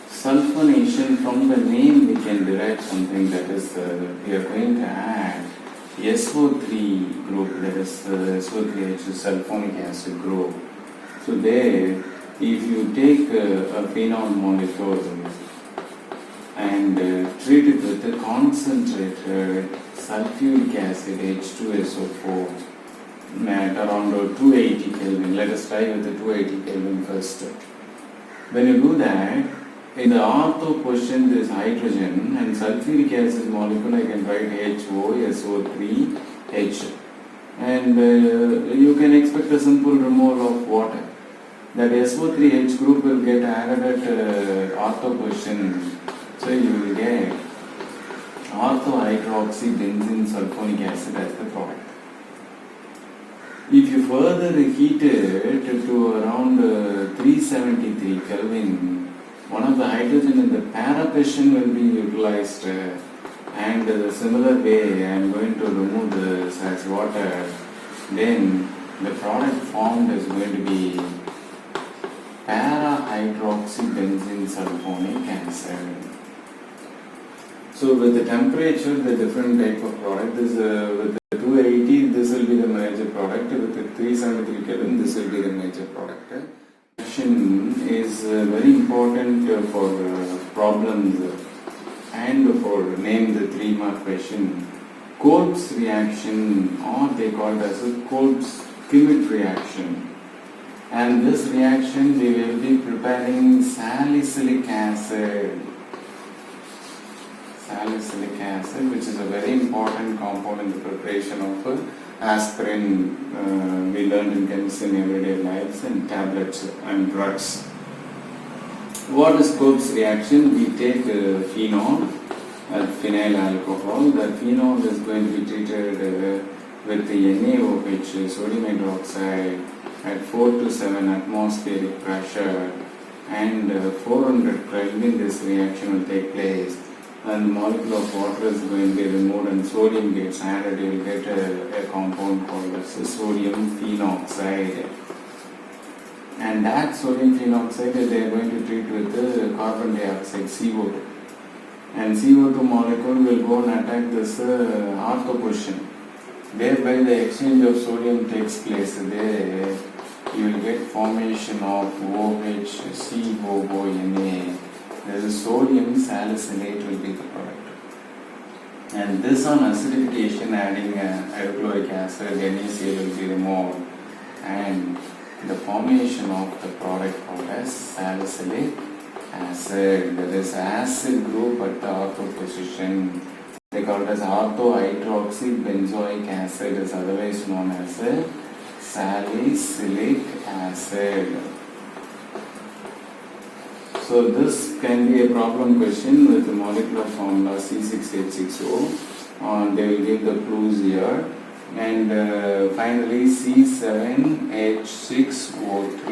Sulfonation, from the name we can derive something, that is we are going to add SO3 group, that is SO3H sulfonic acid group. So there, if you take a phenol molecule and treat it with a concentrated sulfuric acid H2SO4 at around 280 Kelvin, let us try with the 280 Kelvin first. When you do that, in the ortho question there is hydrogen and sulfuric acid molecule, I can write HOSO3H, and you can expect a simple removal of water. That SO3H group will get added at ortho question, so you will get ortho-Hdroxy benzene sulfonic acid as the product. If you further heat it to around 373 Kelvin, one of the hydrogen in the para-pressure will be utilized, and the similar way I am going to remove this as water, then the product formed is going to be para-hydroxy benzene sulfonic acid. So with the temperature, the different type of product is with the 280, this will be the major product. With the 373 Kelvin, this will be the major product. Reaction is very important for problems and for name the 3-mark question. Kolb's reaction, or they call it as a Kolb-Schmidt reaction. And this reaction we will be preparing salicylic acid. Salicylic acid, which is a very important compound in the preparation of aspirin, we learned in chemistry in everyday lives, and tablets and drugs. What is Kolb's reaction? We take phenol, phenyl alcohol. That phenol is going to be treated with the NaOH, sodium hydroxide, at 4 to 7 atmospheric pressure, and 400 Kelvin this reaction will take place, and the molecule of water is going to be removed and sodium gets added. You will get a compound called as sodium phenoxide, and that sodium phenoxide they are going to treat with carbon dioxide, CO2, and CO2 molecule will go and attack this ortho position. Thereby the exchange of sodium takes place. There you will get formation of OH, COONA. There is sodium salicylate will be the product. And this on acidification, adding hydrochloric acid, NaCl will be removed, and the formation of the product called as salicylic acid. There is acid group at the ortho position. They call it as ortho-hydroxy benzoic acid, is otherwise known as salicylic acid. So this can be a problem question with the molecular formula C6H6O. They will give the clues here. And finally C7H6O3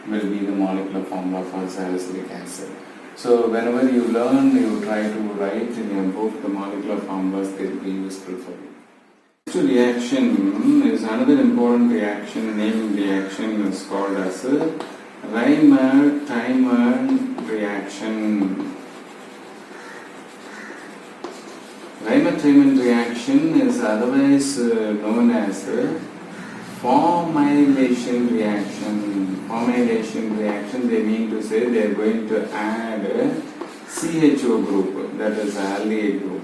will be the molecular formula for salicylic acid. So whenever you learn, you try to write in your book the molecular formulas, they will be useful for you. Next reaction is another important reaction. Naming reaction is called as a Reimer-Tiemann reaction. Reimer-Tiemann reaction is otherwise known as a formylation reaction. Formylation reaction, they mean to say they are going to add a CHO group, that is aldehyde group.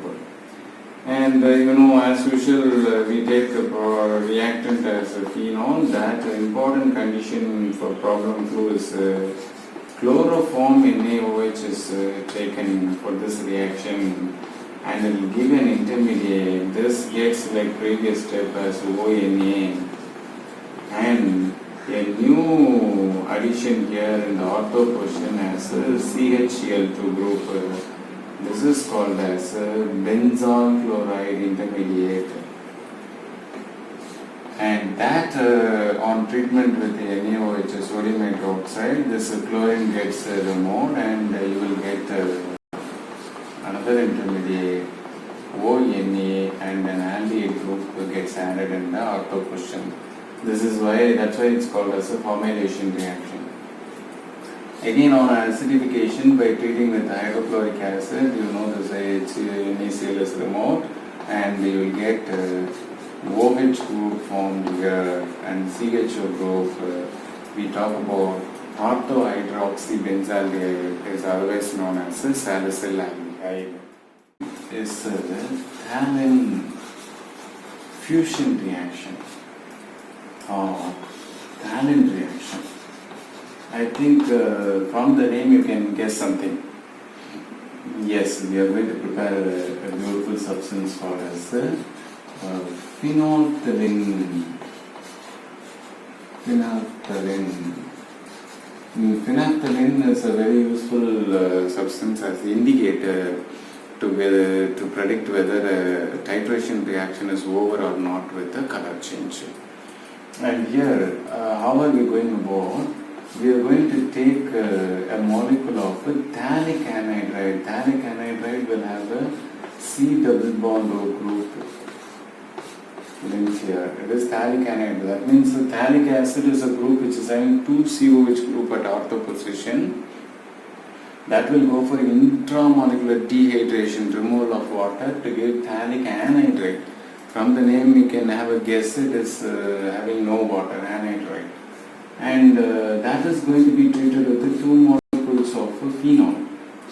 And as usual, we take a reactant as a phenol. That important condition for problem 2 is chloroform NaOH is taken for this reaction, and it will give an intermediate. This gets like previous step as ONA, and a new addition here in the ortho position as CHCl2 group. This is called as benzol chloride intermediate, and on treatment with the NaO, which is sodium hydroxide, this chlorine gets removed and you will get another intermediate ONA and an aldehyde group gets added in the ortho position. That's why it's called as a formylation reaction. Again, on acidification by treating with hydrochloric acid, you know this NaCl is removed and you will get OH group formed here and CHO group. We talk about ortho-hydroxy benzaldehyde is otherwise known as salicyl aldehyde. Is the thalline fusion reaction or thalline reaction. I think from the name you can guess something. Yes, we are going to prepare a beautiful substance for us. Phenolphthalein. Phenolphthalein is a very useful substance as the indicator to predict whether a titration reaction is over or not with the color change. And here, how are we going about? We are going to take a molecule of phthalic anhydride. Phthalic anhydride will have a C double bond O group linked here. It is phthalic anhydride. That means the phthalic acid is a group which is having 2 COH group at ortho position. That will go for intramolecular dehydration, removal of water to give phthalic anhydride. From the name you can have a guess it is having no water, anhydride. And that is going to be treated with the 2 molecules of phenol.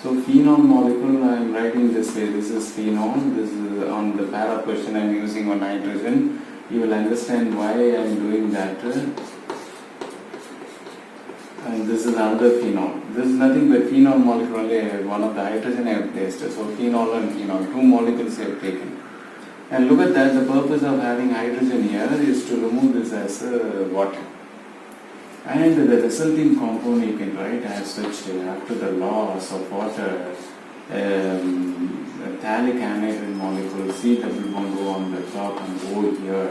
So phenol molecule I am writing this way. This is phenol. This is on the para question I am using on nitrogen. You will understand why I am doing that. And this is another phenol. This is nothing but phenol molecule, only one of the hydrogen I have placed. So phenol and phenol, 2 molecules I have taken. And look at that, the purpose of having hydrogen here is to remove this as water. And the resulting compound you can write as such after the loss of water, phthalic anhydride molecule, C double bond O on the top and O here,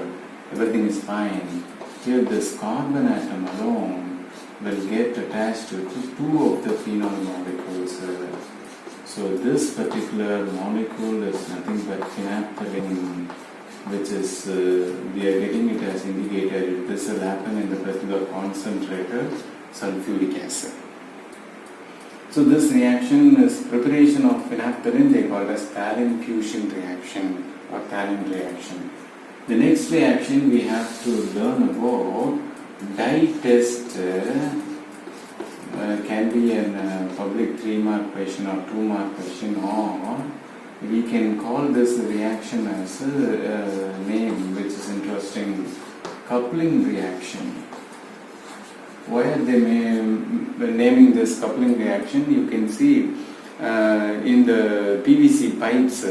everything is fine. Here this carbon atom alone will get attached to 2 of the phenol molecules. So this particular molecule is nothing but phenolphthalein, which is, we are getting it as indicated. This will happen in the presence of concentrated sulfuric acid. So this reaction is preparation of phenolphthalein, they call it as thalline fusion reaction or thalline reaction. The next reaction we have to learn about dye test. Can be a public 3-mark question or 2-mark question, or we can call this reaction as a name which is interesting, coupling reaction. Why are they naming this coupling reaction? You can see in the PVC pipes,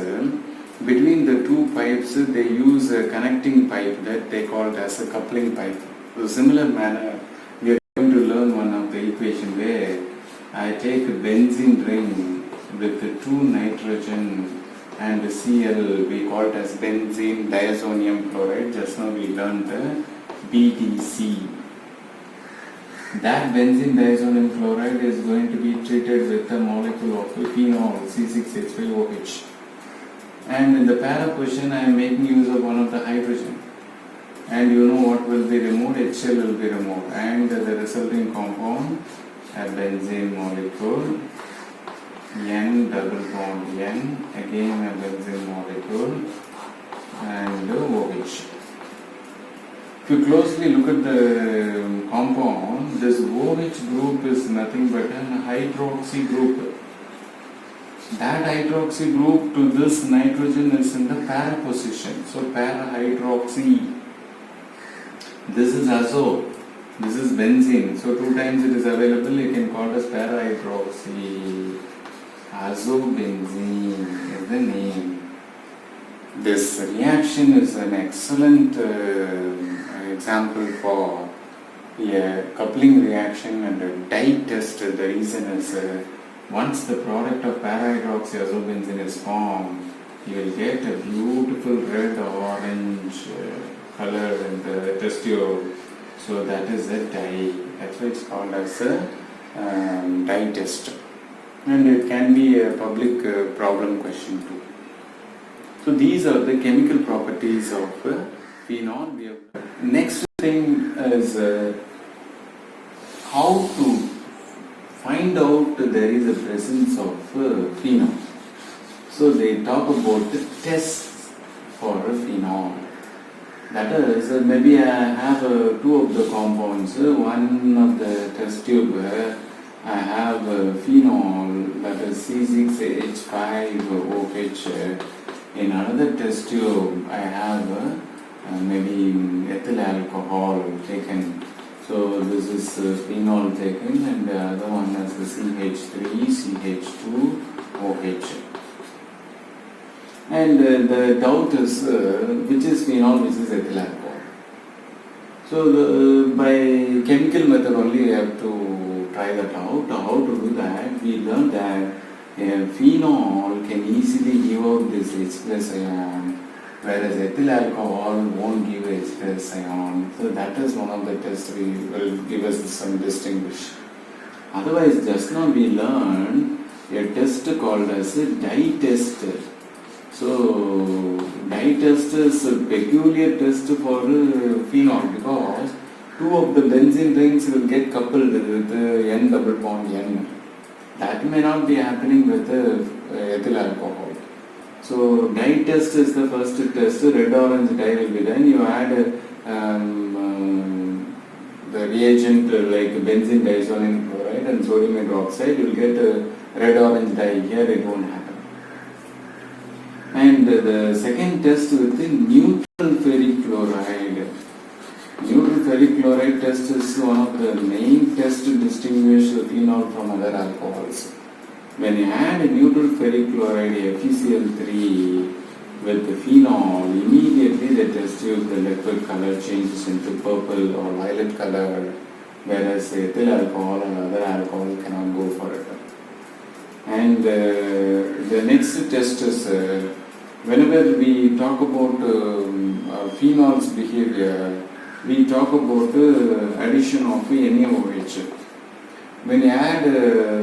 between the 2 pipes they use a connecting pipe that they call as a coupling pipe. So similar manner, we are going to learn one of the equation where I take a benzene ring with the 2 nitrogen and the Cl, we call it as benzene diazonium chloride. Just now we learned the BDC. That benzene diazonium chloride is going to be treated with a molecule of phenol, C6H5OH. And in the para question I am making use of one of the hydrogen. And you know what will be removed? HCl will be removed. And the resulting compound, a benzene molecule, N double bond N, again a benzene molecule, and OH. If you closely look at the compound, this OH group is nothing but a hydroxy group. That hydroxy group to this nitrogen is in the para position. So para hydroxy. This is azo. This is benzene. So 2 times it is available. You can call it as para hydroxy. Azobenzene is the name. This reaction is an excellent example for a coupling reaction and a dye test. The reason is once the product of para-hydroxy azobenzene is formed, you will get a beautiful red-orange color in the test tube. So that is a dye. That's why it's called as a dye test. And it can be a public problem question too. So these are the chemical properties of phenol. Next thing is how to find out there is a presence of phenol. So they talk about the tests for a phenol. That is, maybe I have two of the compounds. One of the test tube I have phenol, that is C6H5OH. In another test tube I have maybe ethyl alcohol taken. So this is phenol taken, and the other one is the CH3CH2OH. And the doubt is which is phenol, which is ethyl alcohol. So by chemical method only we have to try that out. How to do that? We learned that phenol can easily give out this H plus ion, whereas ethyl alcohol won't give H plus ion. So that is one of the tests we will give us some distinguish. Otherwise, just now we learned a test called as a dye test. So dye test is a peculiar test for phenol because two of the benzene rings will get coupled with N double bond N. That may not be happening with ethyl alcohol. So dye test is the first test. Red orange dye will be done. You add the reagent like benzene diazonium chloride and sodium hydroxide. You will get red orange dye. Here it won't happen. And the second test with the neutral ferric chloride. Neutral ferric chloride test is one of the main tests to distinguish phenol from other alcohols. When you add a neutral ferric chloride FeCl3 with the phenol, immediately the test tube, the liquid color changes into purple or violet color, whereas ethyl alcohol or other alcohol cannot go for it. And the next test is whenever we talk about phenol's behavior, we talk about addition of NaOH. When you add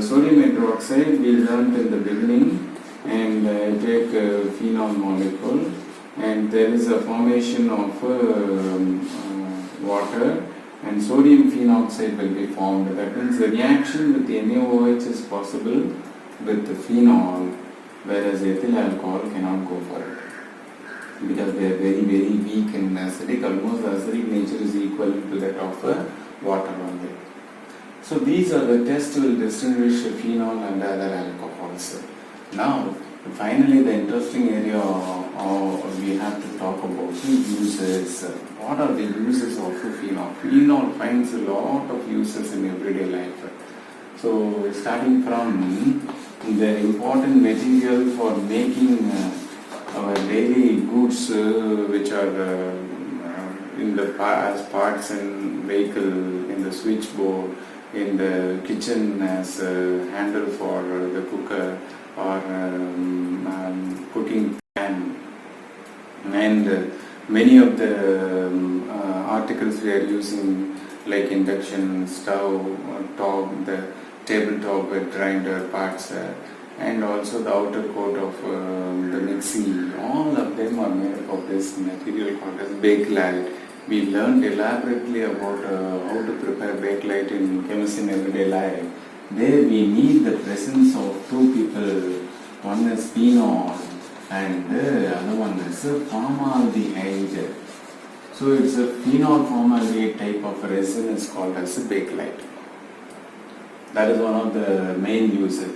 sodium hydroxide, we learned in the beginning, and take phenol molecule, and there is a formation of water, and sodium phenoxide will be formed. That means the reaction with the NaOH is possible with the phenol, whereas ethyl alcohol cannot go for it, because they are very, very weak and acidic. Almost the acidic nature is equal to that of water only. So these are the tests will distinguish phenol and other alcohols. Now, finally, the interesting area we have to talk about the uses. What are the uses of phenol? Phenol finds a lot of uses in everyday life. So, starting from the important material for making our daily goods, which are in the as parts in vehicle, in the switchboard, in the kitchen as a handle for the cooker or cooking pan, and many of the articles we are using like induction stove, top, the tabletop grinder parts, and also the outer coat of the mixie. All of them are made up of this material called as bakelite. We learned elaborately about how to prepare bakelite in chemistry in everyday life. There we need the presence of two people. One is phenol and the other one is formaldehyde. So it's a phenol formaldehyde type of resin is called as a bakelite. That is one of the main uses.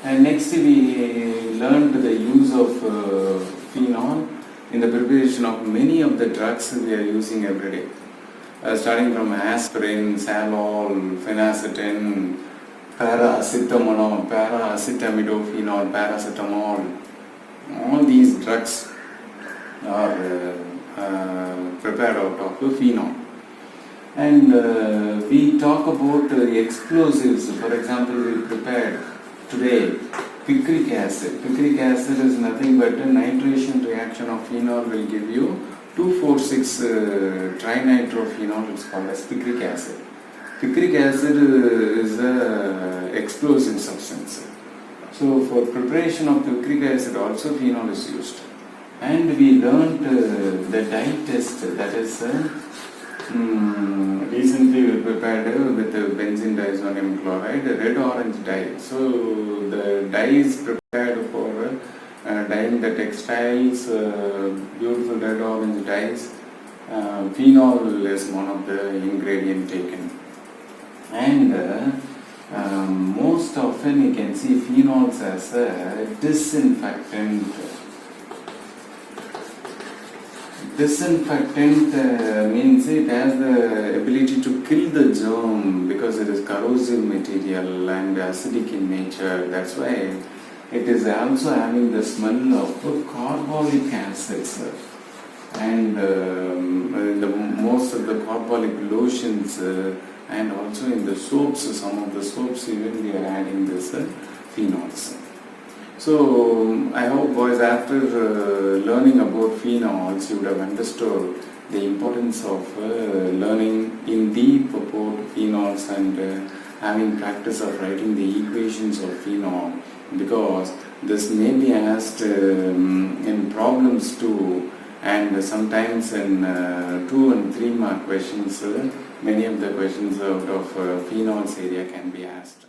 And next we learned the use of phenol in the preparation of many of the drugs we are using every day. Starting from aspirin, Salol, phenacetin, paracetamol, paracetamidophenol, paracetamol. All these drugs are prepared out of phenol. And we talk about explosives. For example, we prepared today picric acid. Picric acid is nothing but a nitration reaction of phenol will give you 2,4,6 trinitrophenol is called as picric acid. Picric acid is a explosive substance. So for preparation of picric acid also phenol is used. And we learnt the dye test, that is recently we prepared with benzene diazonium chloride, red-orange dye. So the dye is prepared for dyeing the textiles, beautiful red-orange dyes. Phenol is one of the ingredients taken. And most often you can see phenols as a disinfectant. Disinfectant means it has the ability to kill the germ because it is corrosive material and acidic in nature. That's why it is also having the smell of carbolic acids. And most of the carbolic lotions and also in the soaps, some of the soaps even we are adding this phenols. So I hope boys, after learning about phenols, you would have understood the importance of learning in deep about phenols and having practice of writing the equations of phenol, because this may be asked in problems too, and sometimes in 2 and 3 mark questions, many of the questions out of phenols area can be asked.